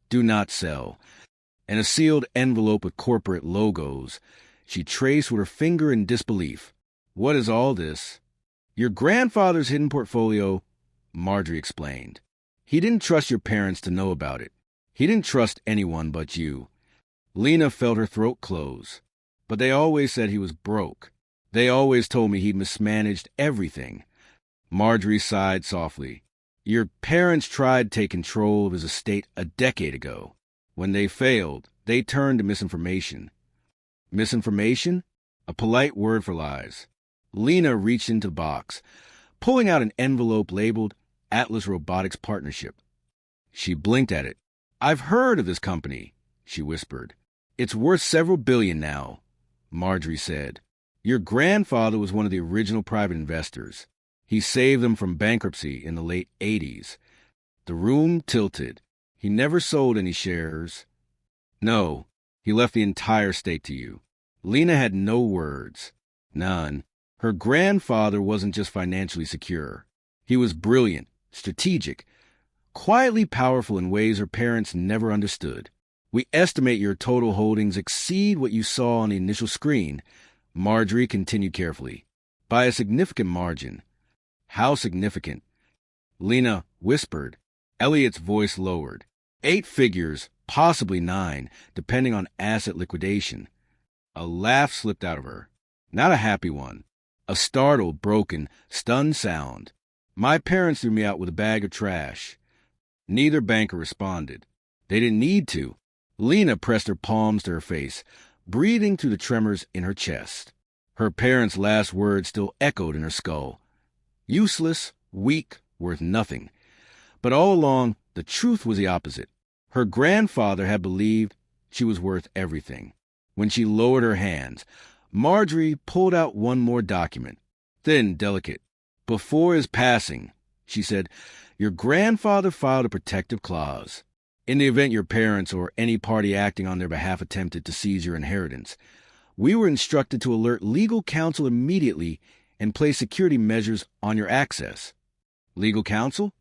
do not sell, and a sealed envelope with corporate logos she traced with her finger in disbelief. "What is all this?" "Your grandfather's hidden portfolio," Marjorie explained. "He didn't trust your parents to know about it. He didn't trust anyone but you." Lena felt her throat close. "But they always said he was broke. They always told me he mismanaged everything." Marjorie sighed softly. "Your parents tried to take control of his estate a decade ago. When they failed, they turned to misinformation." Misinformation? A polite word for lies. Lena reached into the box, pulling out an envelope labeled Atlas Robotics Partnership. She blinked at it. "I've heard of this company," she whispered. It's worth several billion now, Marjorie said. Your grandfather was one of the original private investors. He saved them from bankruptcy in the late 80s. The room tilted. He never sold any shares. No, he left the entire stake to you. Lena had no words. None. Her grandfather wasn't just financially secure. He was brilliant, strategic, quietly powerful in ways her parents never understood. We estimate your total holdings exceed what you saw on the initial screen, Marjorie continued carefully, by a significant margin. How significant? Lena whispered. Elliot's voice lowered. 8 figures, possibly 9, depending on asset liquidation. A laugh slipped out of her. Not a happy one. A startled, broken, stunned sound. My parents threw me out with a bag of trash. Neither banker responded. They didn't need to. Lena pressed her palms to her face, breathing through the tremors in her chest. Her parents' last words still echoed in her skull. Useless, weak, worth nothing. But all along, the truth was the opposite. Her grandfather had believed she was worth everything. When she lowered her hands, Marjorie pulled out one more document, thin, delicate. Before his passing, she said, your grandfather filed a protective clause. In the event your parents or any party acting on their behalf attempted to seize your inheritance, we were instructed to alert legal counsel immediately and place security measures on your access. Legal counsel?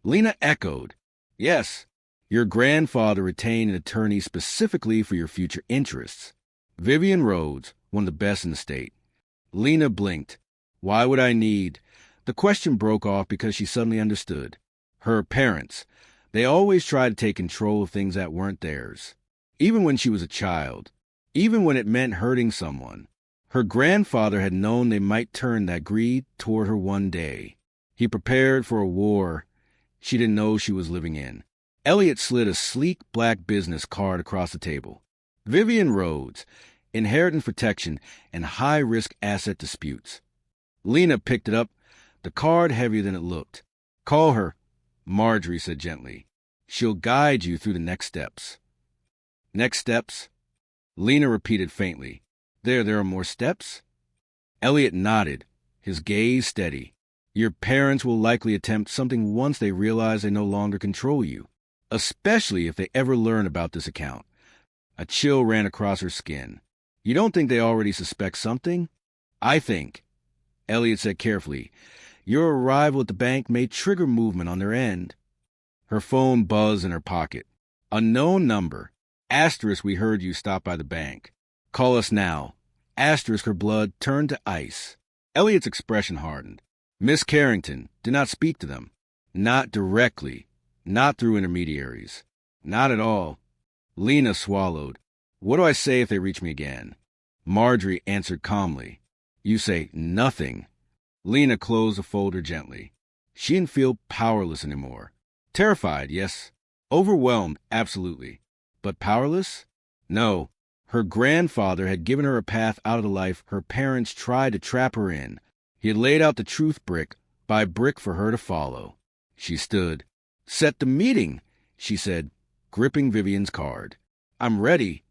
Lena echoed. Yes, your grandfather retained an attorney specifically for your future interests. Vivian Rhodes, one of the best in the state. Lena blinked. Why would I need? The question broke off because she suddenly understood. Her parents. They always tried to take control of things that weren't theirs. Even when she was a child. Even when it meant hurting someone. Her grandfather had known they might turn that greed toward her one day. He prepared for a war she didn't know she was living in. Elliot slid a sleek black business card across the table. Vivian Rhodes, Inheritance Protection and High-Risk Asset Disputes. Lena picked it up, the card heavier than it looked. Call her, Marjorie said gently. She'll guide you through the next steps. Next steps? Lena repeated faintly. There are more steps? Elliot nodded, his gaze steady. Your parents will likely attempt something once they realize they no longer control you, especially if they ever learn about this account. A chill ran across her skin. You don't think they already suspect something? I think, Elliot said carefully, your arrival at the bank may trigger movement on their end. Her phone buzzed in her pocket. Unknown number. Asterisk, we heard you stop by the bank. Call us now. Asterisk, her blood turned to ice. Elliot's expression hardened. Miss Carrington, do not speak to them. Not directly. Not through intermediaries. Not at all. Lena swallowed. What do I say if they reach me again? Marjorie answered calmly. You say nothing. Lena closed the folder gently. She didn't feel powerless anymore. Terrified, yes. Overwhelmed, absolutely. But powerless? No. Her grandfather had given her a path out of the life her parents tried to trap her in. He had laid out the truth brick by brick for her to follow. She stood. Set the meeting, she said, gripping Vivian's card. I'm ready.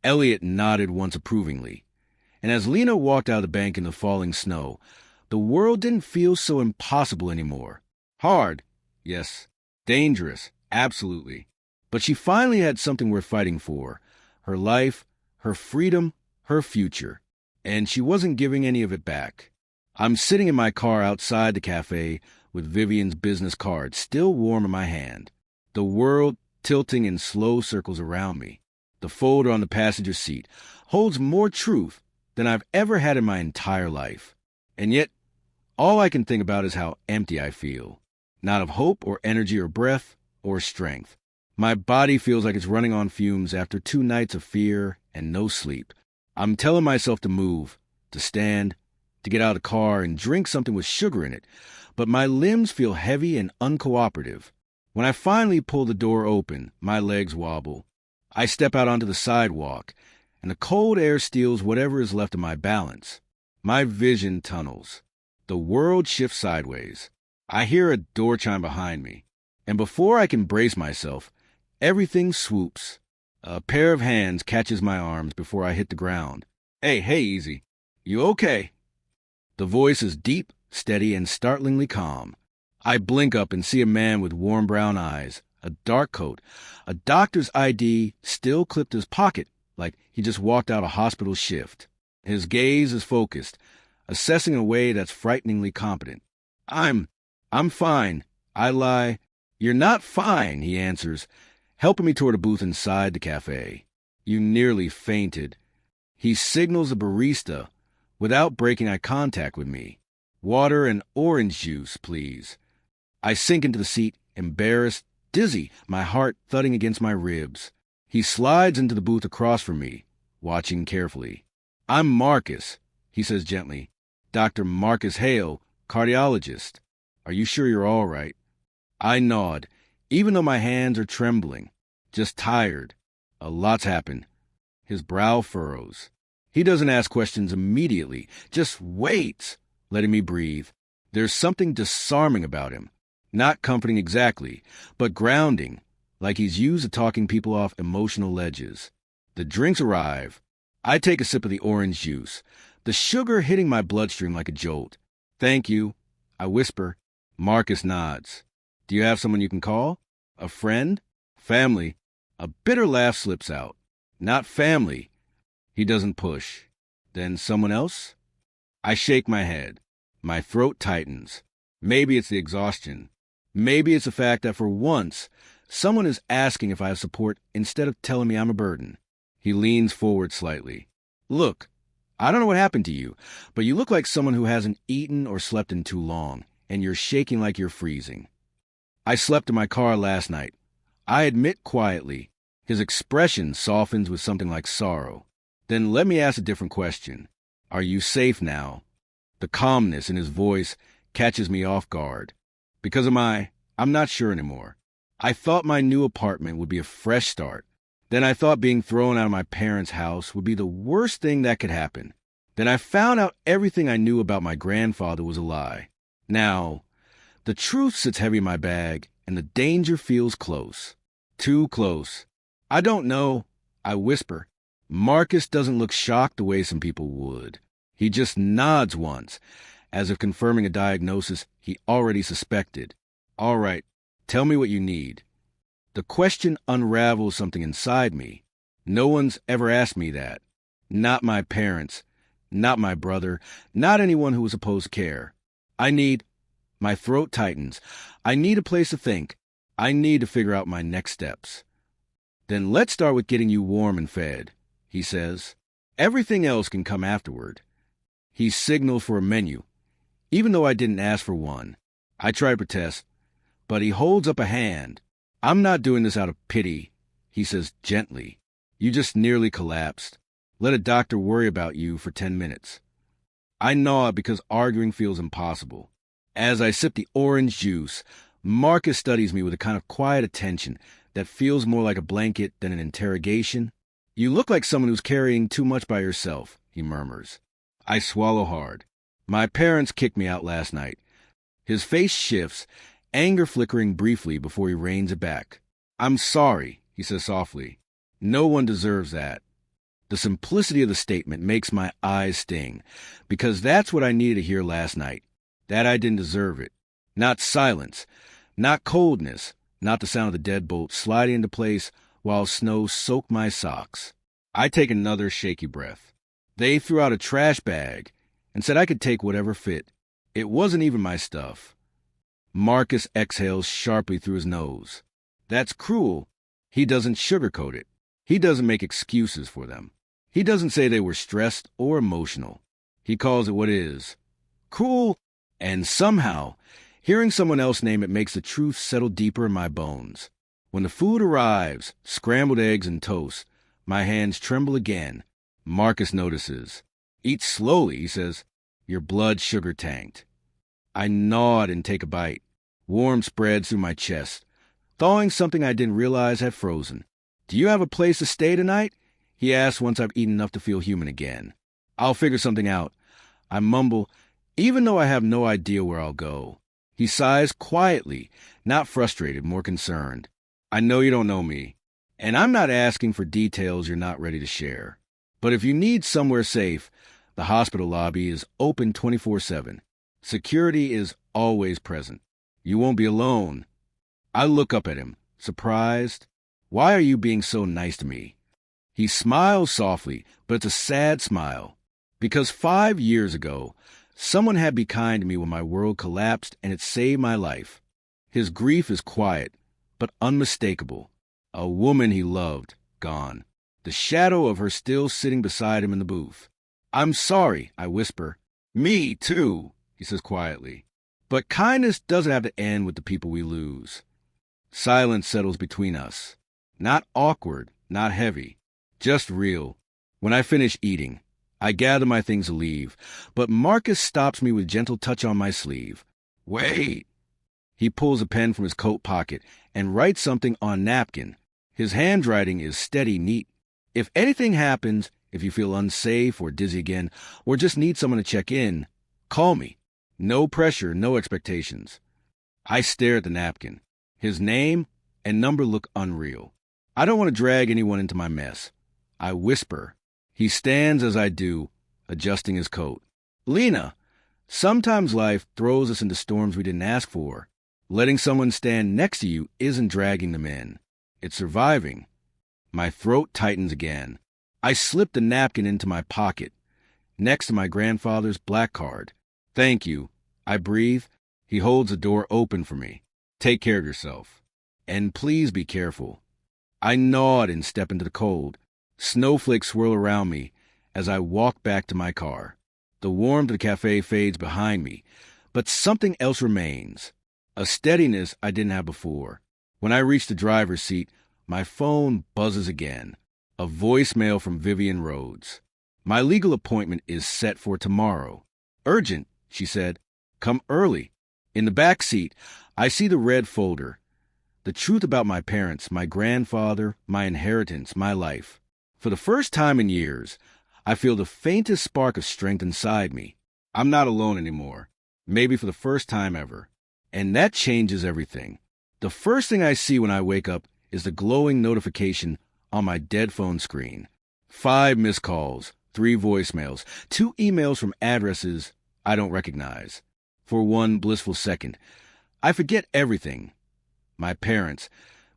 Elliot nodded once approvingly. And as Lena walked out of the bank in the falling snow, the world didn't feel so impossible anymore. Hard, yes. Dangerous, absolutely. But she finally had something worth fighting for. Her life, her freedom, her future. And she wasn't giving any of it back. I'm sitting in my car outside the cafe with Vivian's business card still warm in my hand. The world tilting in slow circles around me. The folder on the passenger seat holds more truth than I've ever had in my entire life. And yet, all I can think about is how empty I feel. Not of hope or energy or breath or strength. My body feels like it's running on fumes after 2 nights of fear and no sleep. I'm telling myself to move, to stand, to get out of the car and drink something with sugar in it, but my limbs feel heavy and uncooperative. When I finally pull the door open, my legs wobble. I step out onto the sidewalk, and the cold air steals whatever is left of my balance. My vision tunnels. The world shifts sideways. I hear a door chime behind me, and before I can brace myself, everything swoops. A pair of hands catches my arms before I hit the ground. Hey, easy. You okay? The voice is deep, steady, and startlingly calm. I blink up and see a man with warm brown eyes, a dark coat, a doctor's ID still clipped his pocket like he just walked out a hospital shift. His gaze is focused, assessing in a way that's frighteningly competent. I'm fine. I lie. You're not fine, he answers, helping me toward a booth inside the cafe. You nearly fainted. He signals a barista without breaking eye contact with me. Water and orange juice, please. I sink into the seat, embarrassed, dizzy, my heart thudding against my ribs. He slides into the booth across from me, watching carefully. I'm Marcus, he says gently. Dr. Marcus Hale, cardiologist. Are you sure you're all right? I nod, even though my hands are trembling. Just tired. A lot's happened. His brow furrows. He doesn't ask questions immediately, just waits, letting me breathe. There's something disarming about him. Not comforting exactly, but grounding, like he's used to talking people off emotional ledges. The drinks arrive. I take a sip of the orange juice, the sugar hitting my bloodstream like a jolt. Thank you, I whisper. Marcus nods. Do you have someone you can call? A friend? Family? A bitter laugh slips out. Not family. He doesn't push. Then someone else? I shake my head. My throat tightens. Maybe it's the exhaustion. Maybe it's the fact that for once, someone is asking if I have support instead of telling me I'm a burden. He leans forward slightly. Look, I don't know what happened to you, but you look like someone who hasn't eaten or slept in too long, and you're shaking like you're freezing. I slept in my car last night. I admit quietly. His expression softens with something like sorrow. Then let me ask a different question. Are you safe now? The calmness in his voice catches me off guard. Because I'm not sure anymore. I thought my new apartment would be a fresh start. Then I thought being thrown out of my parents' house would be the worst thing that could happen. Then I found out everything I knew about my grandfather was a lie. Now, the truth sits heavy in my bag, and the danger feels close. Too close. I don't know, I whisper. Marcus doesn't look shocked the way some people would. He just nods once, as if confirming a diagnosis he already suspected. All right, tell me what you need. The question unravels something inside me. No one's ever asked me that. Not my parents, not my brother, not anyone who was supposed to care. My throat tightens. I need a place to think. I need to figure out my next steps. Then let's start with getting you warm and fed, he says. Everything else can come afterward. He signals for a menu, even though I didn't ask for one. I try to protest, but he holds up a hand. I'm not doing this out of pity, he says gently. You just nearly collapsed. Let a doctor worry about you for 10 minutes. I nod because arguing feels impossible. As I sip the orange juice, Marcus studies me with a kind of quiet attention that feels more like a blanket than an interrogation. You look like someone who's carrying too much by yourself, he murmurs. I swallow hard. My parents kicked me out last night. His face shifts, anger flickering briefly before he reins it back. I'm sorry, he says softly. No one deserves that. The simplicity of the statement makes my eyes sting, because that's what I needed to hear last night. That I didn't deserve it. Not silence, not coldness, not the sound of the deadbolt sliding into place while snow soaked my socks. I take another shaky breath. They threw out a trash bag and said I could take whatever fit. It wasn't even my stuff. Marcus exhales sharply through his nose. That's cruel. He doesn't sugarcoat it. He doesn't make excuses for them. He doesn't say they were stressed or emotional. He calls it what it is. Cruel, and somehow, hearing someone else name it makes the truth settle deeper in my bones. When the food arrives, scrambled eggs and toast, my hands tremble again. Marcus notices. Eat slowly, he says. Your blood sugar tanked. I nod and take a bite. Warm spreads through my chest, thawing something I didn't realize had frozen. Do you have a place to stay tonight? He asks once I've eaten enough to feel human again. I'll figure something out. I mumble, even though I have no idea where I'll go. He sighs quietly, not frustrated, more concerned. I know you don't know me. And I'm not asking for details you're not ready to share. But if you need somewhere safe, the hospital lobby is open 24/7. Security is always present. You won't be alone. I look up at him, surprised. Why are you being so nice to me? He smiles softly, but it's a sad smile. Because 5 years ago, someone had been kind to me when my world collapsed, and it saved my life. His grief is quiet, but unmistakable. A woman he loved, gone. The shadow of her still sitting beside him in the booth. I'm sorry, I whisper. Me too, he says quietly. But kindness doesn't have to end with the people we lose. Silence settles between us. Not awkward, not heavy, just real. When I finish eating, I gather my things to leave, but Marcus stops me with gentle touch on my sleeve. Wait! He pulls a pen from his coat pocket and writes something on napkin. His handwriting is steady, neat. If anything happens, if you feel unsafe or dizzy again, or just need someone to check in, call me. No pressure, no expectations. I stare at the napkin. His name and number look unreal. I don't want to drag anyone into my mess. I whisper. He stands as I do, adjusting his coat. Lena, sometimes life throws us into storms we didn't ask for. Letting someone stand next to you isn't dragging them in. It's surviving. My throat tightens again. I slip the napkin into my pocket, next to my grandfather's black card. Thank you. I breathe. He holds the door open for me. Take care of yourself. And please be careful. I nod and step into the cold. Snowflakes swirl around me as I walk back to my car. The warmth of the cafe fades behind me, but something else remains. A steadiness I didn't have before. When I reach the driver's seat, my phone buzzes again. A voicemail from Vivian Rhodes. My legal appointment is set for tomorrow. Urgent, she said. Come early. In the back seat, I see the red folder. The truth about my parents, my grandfather, my inheritance, my life. For the first time in years, I feel the faintest spark of strength inside me. I'm not alone anymore. Maybe for the first time ever. And that changes everything. The first thing I see when I wake up is the glowing notification on my dead phone screen. 5 missed calls, 3 voicemails, 2 emails from addresses I don't recognize. For one blissful second, I forget everything. My parents,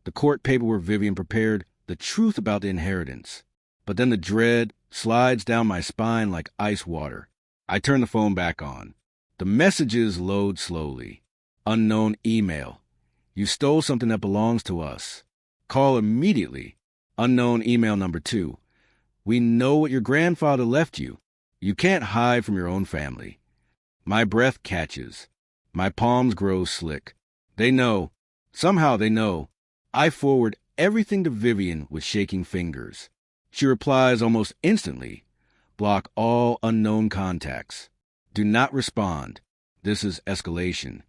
the court paperwork Vivian prepared, the truth about the inheritance. But then the dread slides down my spine like ice water. I turn the phone back on. The messages load slowly. Unknown email. You stole something that belongs to us. Call immediately. Unknown email number 2. We know what your grandfather left you. You can't hide from your own family. My breath catches. My palms grow slick. They know. Somehow they know. I forward everything to Vivian with shaking fingers. She replies almost instantly. Block all unknown contacts. Do not respond. This is escalation.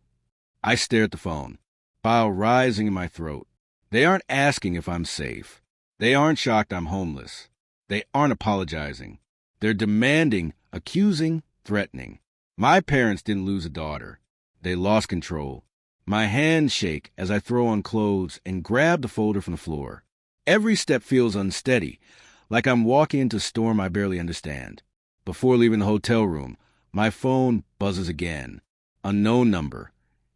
I stare at the phone. Bile rising in my throat. They aren't asking if I'm safe. They aren't shocked I'm homeless. They aren't apologizing. They're demanding, accusing, threatening. My parents didn't lose a daughter. They lost control. My hands shake as I throw on clothes and grab the folder from the floor. Every step feels unsteady, like I'm walking into a storm I barely understand. Before leaving the hotel room, my phone buzzes again. Unknown number.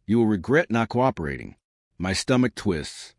You will regret not cooperating. My stomach twists.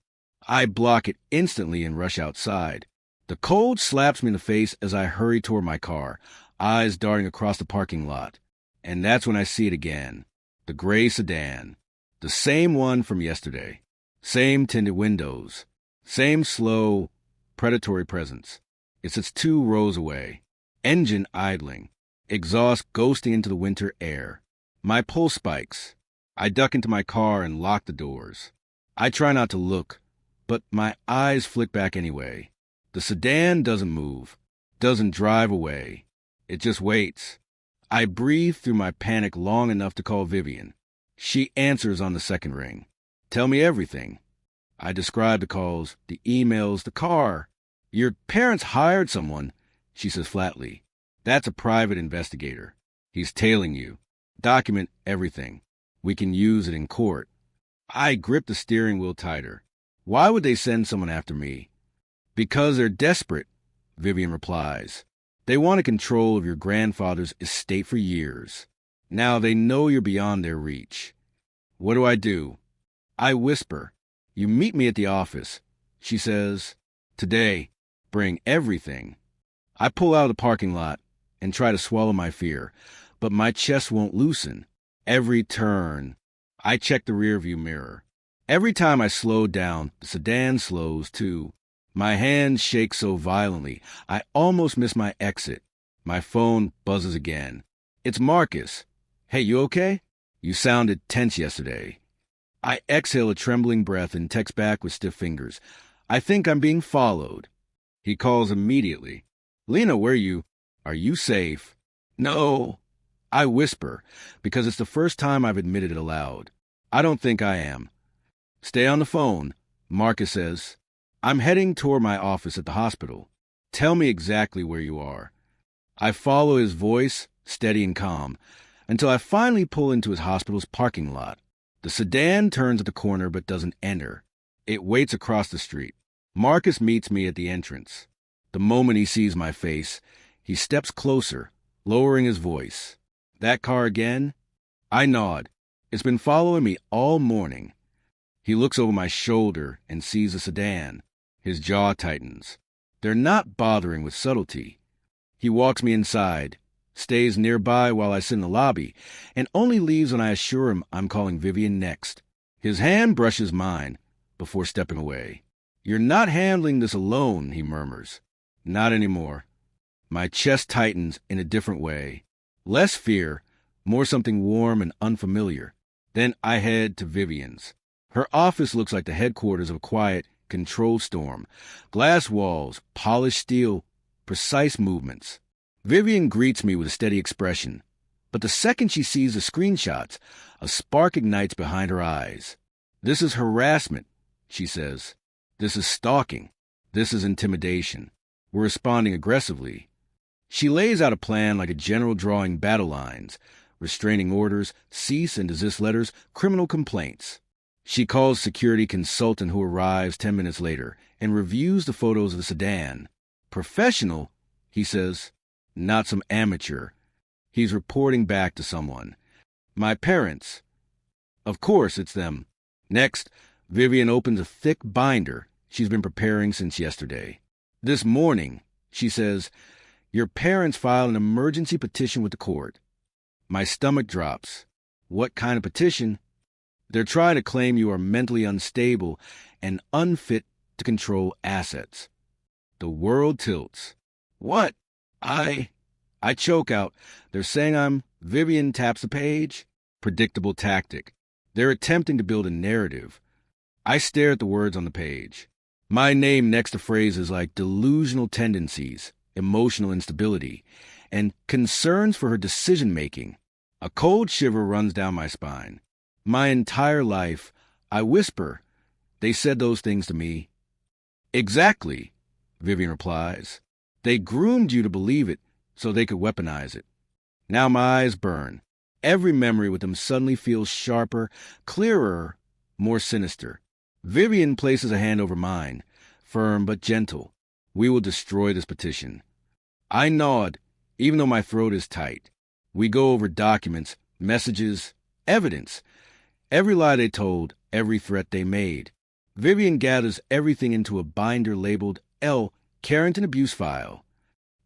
I block it instantly and rush outside. The cold slaps me in the face as I hurry toward my car, eyes darting across the parking lot. And that's when I see it again. The gray sedan. The same one from yesterday. Same tinted windows. Same slow, predatory presence. It sits 2 rows away. Engine idling. Exhaust ghosting into the winter air. My pulse spikes. I duck into my car and lock the doors. I try not to look, but my eyes flick back anyway. The sedan doesn't move, doesn't drive away. It just waits. I breathe through my panic long enough to call Vivian. She answers on the second ring. Tell me everything. I describe the calls, the emails, the car. Your parents hired someone, she says flatly. That's a private investigator. He's tailing you. Document everything. We can use it in court. I grip the steering wheel tighter. Why would they send someone after me? Because they're desperate, Vivian replies. They wanted control of your grandfather's estate for years. Now they know you're beyond their reach. What do? I whisper. You meet me at the office. She says, today, bring everything. I pull out of the parking lot and try to swallow my fear, but my chest won't loosen. Every turn, I check the rearview mirror. Every time I slow down, the sedan slows too. My hands shake so violently, I almost miss my exit. My phone buzzes again. It's Marcus. Hey, you okay? You sounded tense yesterday. I exhale a trembling breath and text back with stiff fingers. I think I'm being followed. He calls immediately. Lena, where are you safe? No. I whisper, because it's the first time I've admitted it aloud. I don't think I am. Stay on the phone, Marcus says. I'm heading toward my office at the hospital. Tell me exactly where you are. I follow his voice, steady and calm, until I finally pull into his hospital's parking lot. The sedan turns at the corner but doesn't enter. It waits across the street. Marcus meets me at the entrance. The moment he sees my face, he steps closer, lowering his voice. That car again? I nod. It's been following me all morning. He looks over my shoulder and sees a sedan. His jaw tightens. They're not bothering with subtlety. He walks me inside, stays nearby while I sit in the lobby, and only leaves when I assure him I'm calling Vivian next. His hand brushes mine before stepping away. You're not handling this alone, he murmurs. Not anymore. My chest tightens in a different way. Less fear, more something warm and unfamiliar. Then I head to Vivian's. Her office looks like the headquarters of a quiet, controlled storm. Glass walls, polished steel, precise movements. Vivian greets me with a steady expression, but the second she sees the screenshots, a spark ignites behind her eyes. This is harassment, she says. This is stalking. This is intimidation. We're responding aggressively. She lays out a plan like a general drawing battle lines, restraining orders, cease and desist letters, criminal complaints. She calls security consultant who arrives 10 minutes later and reviews the photos of the sedan. Professional, he says, not some amateur. He's reporting back to someone. My parents. Of course, it's them. Next, Vivian opens a thick binder she's been preparing since yesterday. This morning, she says, your parents filed an emergency petition with the court. My stomach drops. What kind of petition? They're trying to claim you are mentally unstable and unfit to control assets. The world tilts. What? I choke out. They're saying Vivian taps the page. Predictable tactic. They're attempting to build a narrative. I stare at the words on the page. My name next to phrases like delusional tendencies, emotional instability, and concerns for her decision-making. A cold shiver runs down my spine. My entire life, I whisper, they said those things to me. Exactly, Vivian replies. They groomed you to believe it so they could weaponize it. Now my eyes burn. Every memory with them suddenly feels sharper, clearer, more sinister. Vivian places a hand over mine, firm but gentle. We will destroy this petition. I nod, even though my throat is tight. We go over documents, messages, evidence. Every lie they told, every threat they made. Vivian gathers everything into a binder labeled L. Carrington Abuse File.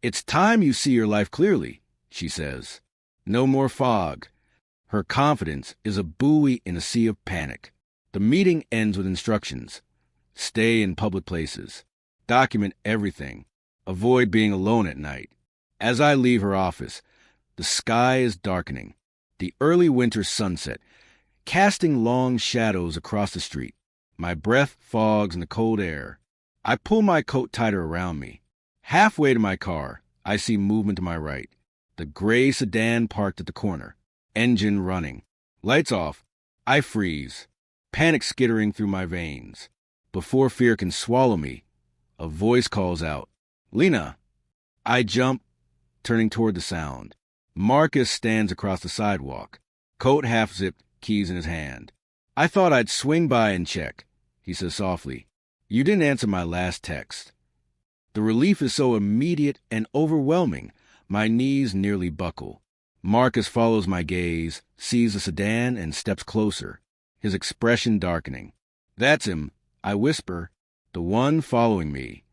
It's time you see your life clearly, she says. No more fog. Her confidence is a buoy in a sea of panic. The meeting ends with instructions. Stay in public places. Document everything. Avoid being alone at night. As I leave her office, the sky is darkening. The early winter sunset, casting long shadows across the street. My breath fogs in the cold air. I pull my coat tighter around me. Halfway to my car, I see movement to my right. The gray sedan parked at the corner. Engine running. Lights off. I freeze. Panic skittering through my veins. Before fear can swallow me, a voice calls out, Lena! I jump, turning toward the sound. Marcus stands across the sidewalk, coat half-zipped, keys in his hand. I thought I'd swing by and check, he says softly. You didn't answer my last text. The relief is so immediate and overwhelming, my knees nearly buckle. Marcus follows my gaze, sees the sedan, and steps closer, his expression darkening. "That's him," I whisper, "the one following me."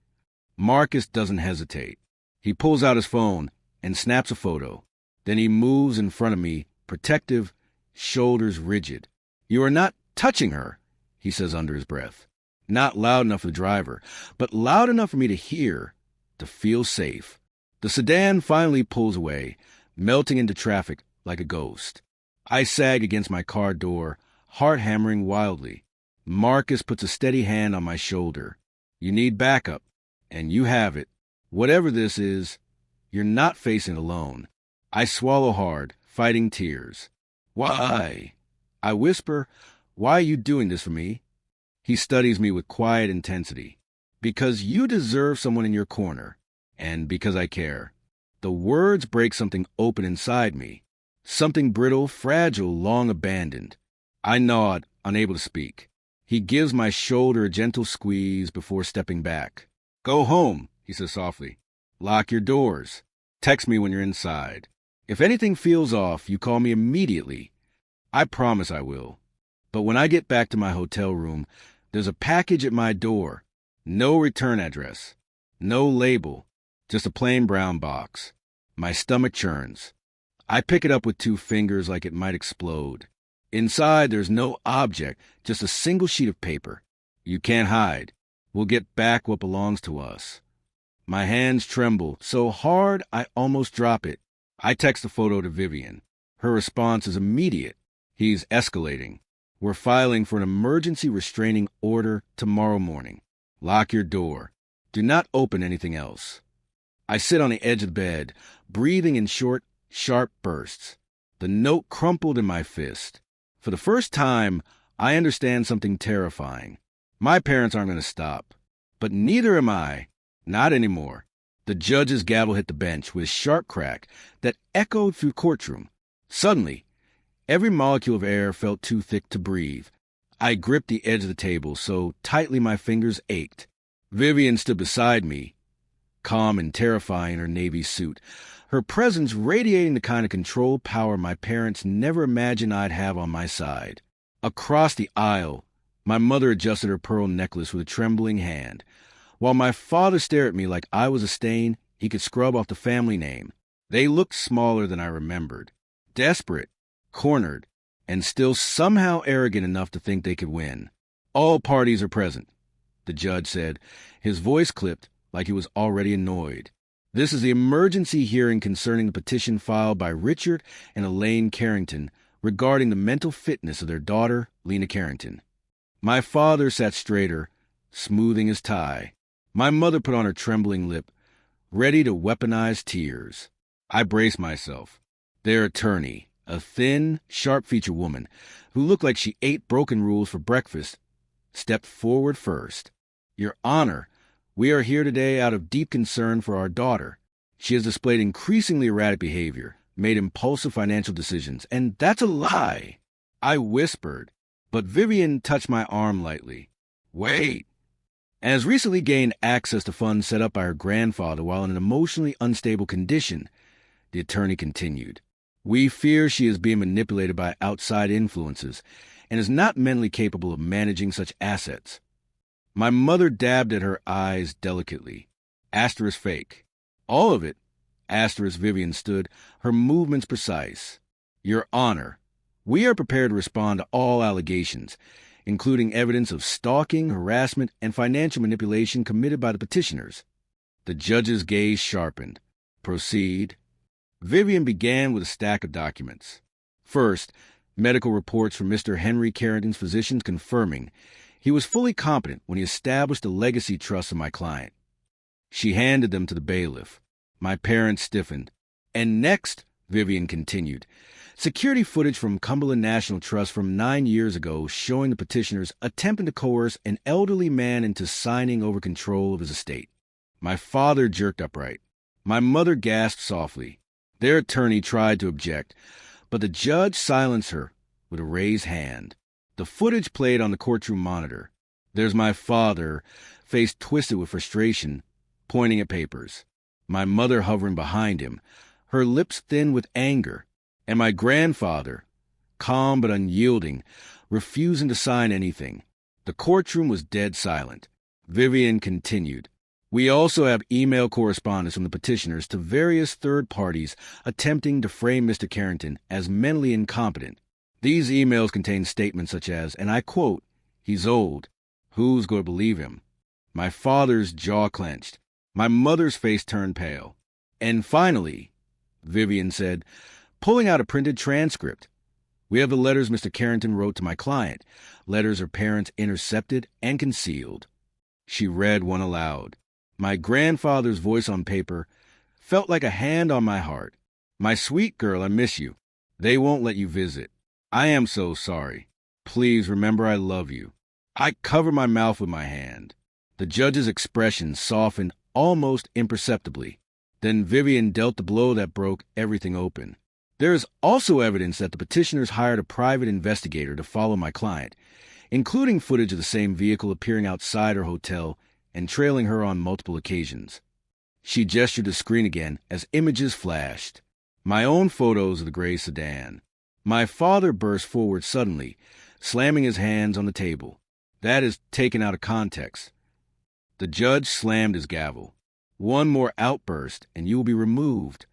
Marcus doesn't hesitate. He pulls out his phone and snaps a photo. Then he moves in front of me, protective, shoulders rigid. "You are not touching her," he says under his breath. Not loud enough for the driver, but loud enough for me to hear, to feel safe. The sedan finally pulls away, melting into traffic like a ghost. I sag against my car door, heart hammering wildly. Marcus puts a steady hand on my shoulder. "You need backup, and you have it. Whatever this is, you're not facing alone." I swallow hard, fighting tears. "Why?" I whisper, "Why are you doing this for me?" He studies me with quiet intensity. "Because you deserve someone in your corner, and because I care." The words break something open inside me, something brittle, fragile, long abandoned. I nod, unable to speak. He gives my shoulder a gentle squeeze before stepping back. "Go home," he says softly. "Lock your doors. Text me when you're inside. If anything feels off, you call me immediately." I promise I will. But when I get back to my hotel room, there's a package at my door. No return address. No label. Just a plain brown box. My stomach churns. I pick it up with 2 fingers like it might explode. Inside, there's no object, just a single sheet of paper. "You can't hide. We'll get back what belongs to us." My hands tremble so hard I almost drop it. I text the photo to Vivian. Her response is immediate. "He's escalating. We're filing for an emergency restraining order tomorrow morning. Lock your door. Do not open anything else." I sit on the edge of the bed, breathing in short, sharp bursts. The note crumpled in my fist. For the first time, I understand something terrifying. My parents aren't going to stop. But neither am I. Not anymore. The judge's gavel hit the bench with a sharp crack that echoed through the courtroom. Suddenly, every molecule of air felt too thick to breathe. I gripped the edge of the table so tightly my fingers ached. Vivian stood beside me, calm and terrifying in her navy suit, her presence radiating the kind of controlled power my parents never imagined I'd have on my side. Across the aisle, my mother adjusted her pearl necklace with a trembling hand, while my father stared at me like I was a stain he could scrub off the family name. They looked smaller than I remembered, desperate, cornered, and still somehow arrogant enough to think they could win. "All parties are present," the judge said, his voice clipped like he was already annoyed. "This is the emergency hearing concerning the petition filed by Richard and Elaine Carrington regarding the mental fitness of their daughter, Lena Carrington." My father sat straighter, smoothing his tie. My mother put on her trembling lip, ready to weaponize tears. I braced myself. Their attorney, a thin, sharp-featured woman who looked like she ate broken rules for breakfast, stepped forward first. "Your Honor, we are here today out of deep concern for our daughter. She has displayed increasingly erratic behavior, made impulsive financial decisions, and that's a lie," I whispered, but Vivian touched my arm lightly. "Wait." "And has recently gained access to funds set up by her grandfather while in an emotionally unstable condition," the attorney continued. "We fear she is being manipulated by outside influences and is not mentally capable of managing such assets." My mother dabbed at her eyes delicately. Asterisk fake. "All of it." Asterisk Vivian stood, her movements precise. "Your Honor, we are prepared to respond to all allegations, including evidence of stalking, harassment, and financial manipulation committed by the petitioners." The judge's gaze sharpened. "Proceed." Vivian began with a stack of documents. First, medical reports from Mr. Henry Carrington's physicians confirming he was fully competent when he established the legacy trust of my client. She handed them to the bailiff. My parents stiffened. "And next," Vivian continued, "security footage from Cumberland National Trust from 9 years ago showing the petitioners attempting to coerce an elderly man into signing over control of his estate." My father jerked upright. My mother gasped softly. Their attorney tried to object, but the judge silenced her with a raised hand. The footage played on the courtroom monitor. There's my father, face twisted with frustration, pointing at papers. My mother hovering behind him, her lips thin with anger, and my grandfather, calm but unyielding, refusing to sign anything. The courtroom was dead silent. Vivian continued. We also have email correspondence from the petitioners to various third parties attempting to frame Mr. Carrington as mentally incompetent. These emails contain statements such as, and I quote, "He's old. Who's going to believe him?" My father's jaw clenched. My mother's face turned pale. And finally, Vivian said, pulling out a printed transcript, "We have the letters Mr. Carrington wrote to my client, letters her parents intercepted and concealed." She read one aloud. My grandfather's voice on paper felt like a hand on my heart. "My sweet girl, I miss you. They won't let you visit. I am so sorry. Please remember I love you." I covered my mouth with my hand. The judge's expression softened almost imperceptibly. Then Vivian dealt the blow that broke everything open. There is also evidence that the petitioners hired a private investigator to follow my client, including footage of the same vehicle appearing outside her hotel and trailing her on multiple occasions. She gestured to the screen again as images flashed. My own photos of the gray sedan. My father burst forward suddenly, slamming his hands on the table. That is taken out of context. The judge slammed his gavel. One more outburst, and you will be removed.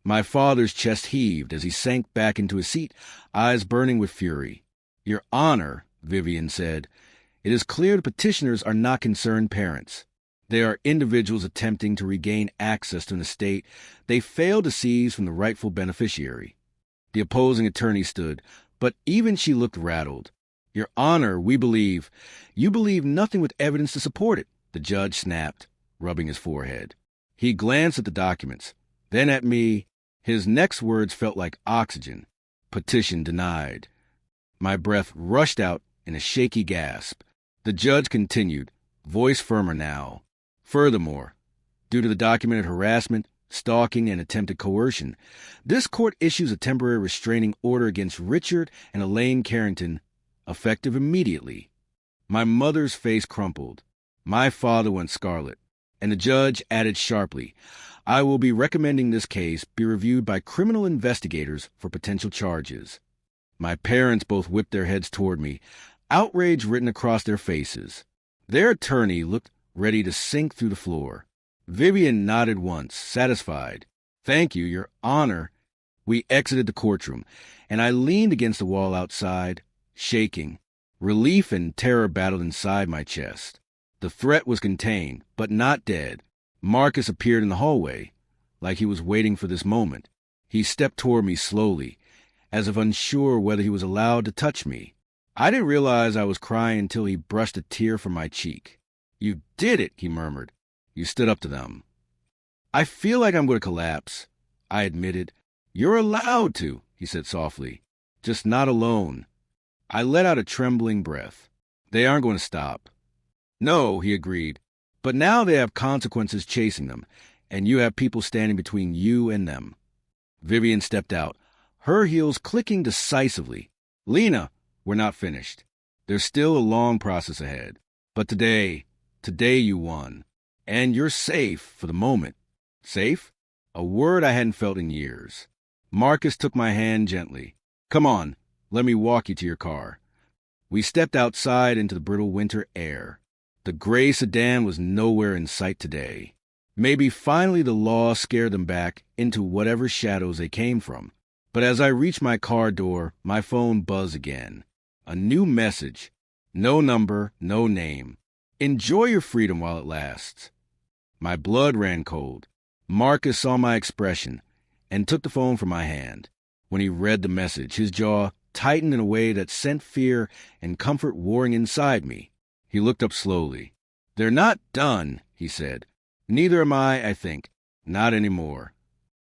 My father's chest heaved as he sank back into his seat, eyes burning with fury. Your Honor, Vivian said, it is clear the petitioners are not concerned parents. They are individuals attempting to regain access to an estate they failed to seize from the rightful beneficiary. The opposing attorney stood, but even she looked rattled. Your Honor, you believe nothing with evidence to support it, the judge snapped, rubbing his forehead. He glanced at the documents, then at me. His next words felt like oxygen. Petition denied. My breath rushed out in a shaky gasp. The judge continued, voice firmer now. Furthermore, due to the documented harassment, stalking, and attempted coercion, this court issues a temporary restraining order against Richard and Elaine Carrington, effective immediately. My mother's face crumpled. My father went scarlet, and the judge added sharply, I will be recommending this case be reviewed by criminal investigators for potential charges. My parents both whipped their heads toward me, outrage written across their faces. Their attorney looked ready to sink through the floor. Vivian nodded once, satisfied. Thank you, Your Honor. We exited the courtroom, and I leaned against the wall outside, shaking. Relief and terror battled inside my chest. The threat was contained, but not dead. Marcus appeared in the hallway, like he was waiting for this moment. He stepped toward me slowly, as if unsure whether he was allowed to touch me. I didn't realize I was crying until he brushed a tear from my cheek. You did it, he murmured. You stood up to them. I feel like I'm going to collapse, I admitted. You're allowed to, he said softly. Just not alone. I let out a trembling breath. They aren't going to stop. No, he agreed. But now they have consequences chasing them, and you have people standing between you and them. Vivian stepped out, her heels clicking decisively. Lena, we're not finished. There's still a long process ahead. But today you won. And you're safe for the moment. Safe? A word I hadn't felt in years. Marcus took my hand gently. Come on, let me walk you to your car. We stepped outside into the brittle winter air. The gray sedan was nowhere in sight today. Maybe finally the law scared them back into whatever shadows they came from. But as I reached my car door, my phone buzzed again. A new message. No number, no name. Enjoy your freedom while it lasts. My blood ran cold. Marcus saw my expression and took the phone from my hand. When he read the message, his jaw tightened in a way that sent fear and comfort warring inside me. He looked up slowly. They're not done, he said. Neither am I think. Not anymore.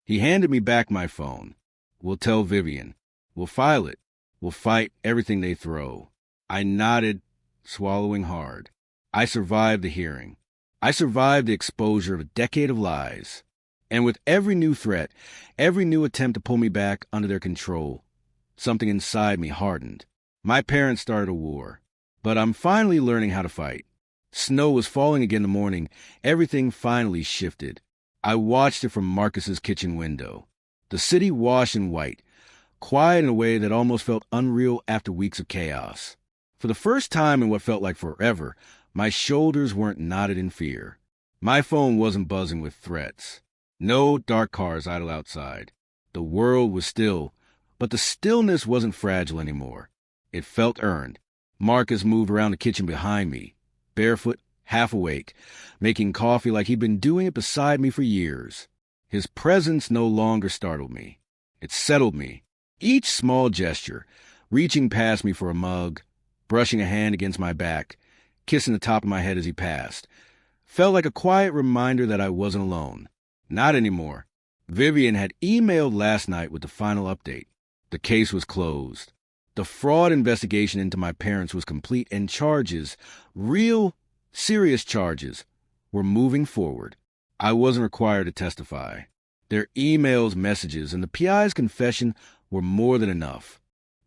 He handed me back my phone. We'll tell Vivian. We'll file it. We'll fight everything they throw. I nodded, swallowing hard. I survived the hearing. I survived the exposure of a decade of lies. And with every new threat, every new attempt to pull me back under their control, something inside me hardened. My parents started a war. But I'm finally learning how to fight. Snow was falling again in the morning. Everything finally shifted. I watched it from Marcus's kitchen window. The city washed in white, quiet in a way that almost felt unreal after weeks of chaos. For the first time in what felt like forever, my shoulders weren't knotted in fear. My phone wasn't buzzing with threats. No dark cars idle outside. The world was still, but the stillness wasn't fragile anymore. It felt earned. Marcus moved around the kitchen behind me, barefoot, half awake, making coffee like he'd been doing it beside me for years. His presence no longer startled me. It settled me. Each small gesture, reaching past me for a mug, brushing a hand against my back, kissing the top of my head as he passed, felt like a quiet reminder that I wasn't alone. Not anymore. Vivian had emailed last night with the final update. The case was closed. The fraud investigation into my parents was complete, and charges, real, serious charges, were moving forward. I wasn't required to testify. Their emails, messages, and the PI's confession were more than enough.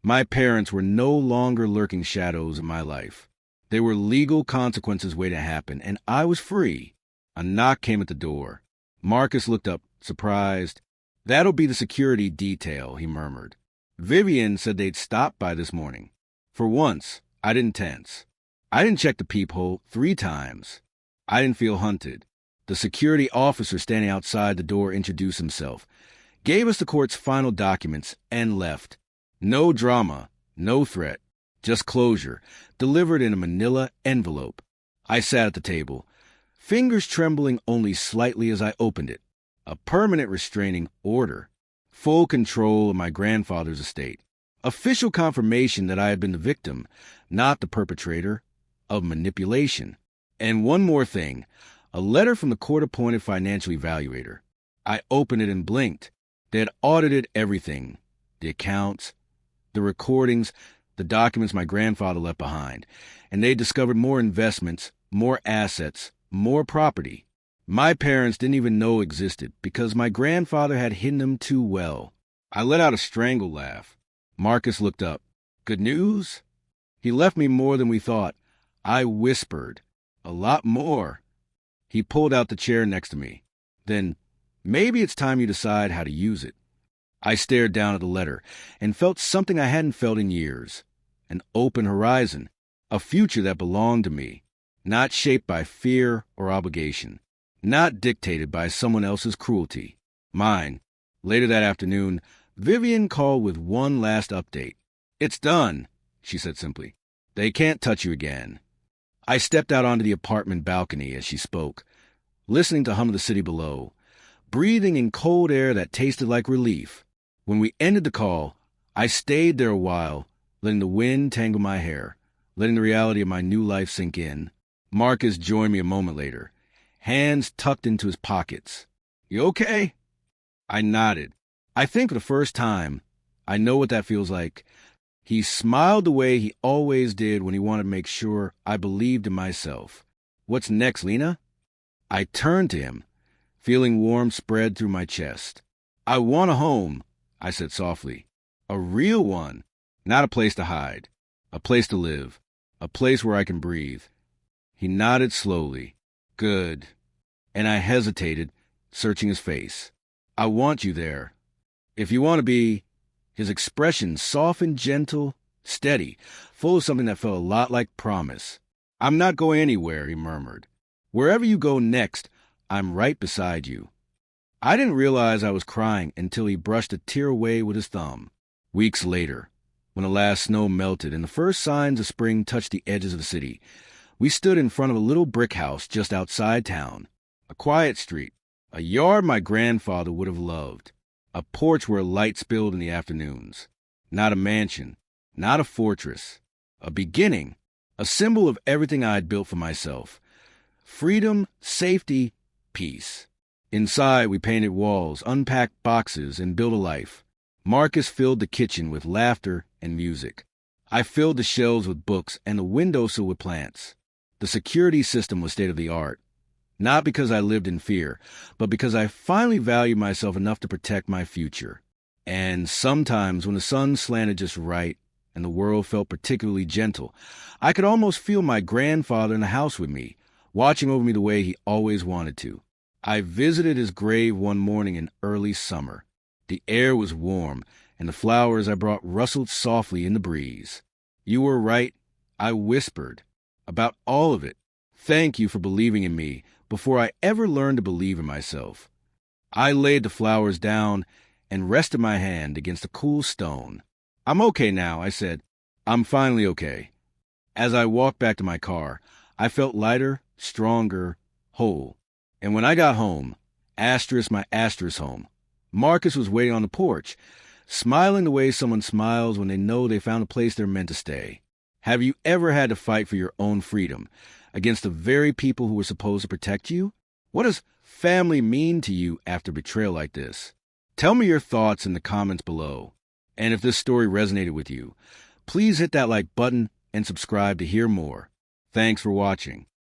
My parents were no longer lurking shadows in my life. There were legal consequences waiting to happen, and I was free. A knock came at the door. Marcus looked up, surprised. "That'll be the security detail," he murmured. Vivian said they'd stopped by this morning. For once, I didn't tense. I didn't check the peephole 3 times. I didn't feel hunted. The security officer standing outside the door introduced himself, gave us the court's final documents, and left. No drama, no threat, just closure, delivered in a manila envelope. I sat at the table, fingers trembling only slightly as I opened it. A permanent restraining order. Full control of my grandfather's estate. Official confirmation that I had been the victim, not the perpetrator, of manipulation. And one more thing, a letter from the court-appointed financial evaluator. I opened it and blinked. They had audited everything. The accounts, the recordings, the documents my grandfather left behind. And they discovered more investments, more assets, more property. My parents didn't even know existed because my grandfather had hidden them too well. I let out a strangled laugh. Marcus looked up. "Good news?" He left me more than we thought. I whispered. "A lot more." He pulled out the chair next to me. Then, "Maybe it's time you decide how to use it." I stared down at the letter and felt something I hadn't felt in years. An open horizon. A future that belonged to me. Not shaped by fear or obligation. Not dictated by someone else's cruelty. Mine. Later that afternoon, Vivian called with one last update. "It's done," she said simply. "They can't touch you again." I stepped out onto the apartment balcony as she spoke, listening to hum of the city below, breathing in cold air that tasted like relief. When we ended the call, I stayed there a while, letting the wind tangle my hair, letting the reality of my new life sink in. Marcus joined me a moment later, hands tucked into his pockets. "You okay?" I nodded. I think for the first time, I know what that feels like. He smiled the way he always did when he wanted to make sure I believed in myself. "What's next, Lena?" I turned to him, feeling warmth spread through my chest. "I want a home," I said softly. "A real one. Not a place to hide. A place to live. A place where I can breathe." He nodded slowly. "Good." And I hesitated, searching his face. "I want you there. If you want to be..." His expression soft and gentle, steady, full of something that felt a lot like promise. "I'm not going anywhere," he murmured. "Wherever you go next, I'm right beside you." I didn't realize I was crying until he brushed a tear away with his thumb. Weeks later, when the last snow melted and the first signs of spring touched the edges of the city, we stood in front of a little brick house just outside town. A quiet street, a yard my grandfather would have loved, a porch where light spilled in the afternoons. Not a mansion, not a fortress, a beginning, a symbol of everything I had built for myself. Freedom, safety, peace. Inside, we painted walls, unpacked boxes, and built a life. Marcus filled the kitchen with laughter and music. I filled the shelves with books and the windowsill with plants. The security system was state-of-the-art. Not because I lived in fear, but because I finally valued myself enough to protect my future. And sometimes when the sun slanted just right and the world felt particularly gentle. I could almost feel my grandfather in the house with me, watching over me the way he always wanted to. I visited his grave one morning in early summer. The air was warm, and the flowers I brought rustled softly in the breeze. You were right, I whispered, about all of it. Thank you for believing in me before I ever learned to believe in myself. I laid the flowers down and rested my hand against a cool stone. I'm okay now, I said. I'm finally okay. As I walked back to my car, I felt lighter, stronger, whole. And when I got home, my home, Marcus was waiting on the porch, smiling the way someone smiles when they know they found a place they're meant to stay. Have you ever had to fight for your own freedom against the very people who were supposed to protect you? What does family mean to you after betrayal like this? Tell me your thoughts in the comments below. And if this story resonated with you, please hit that like button and subscribe to hear more. Thanks for watching.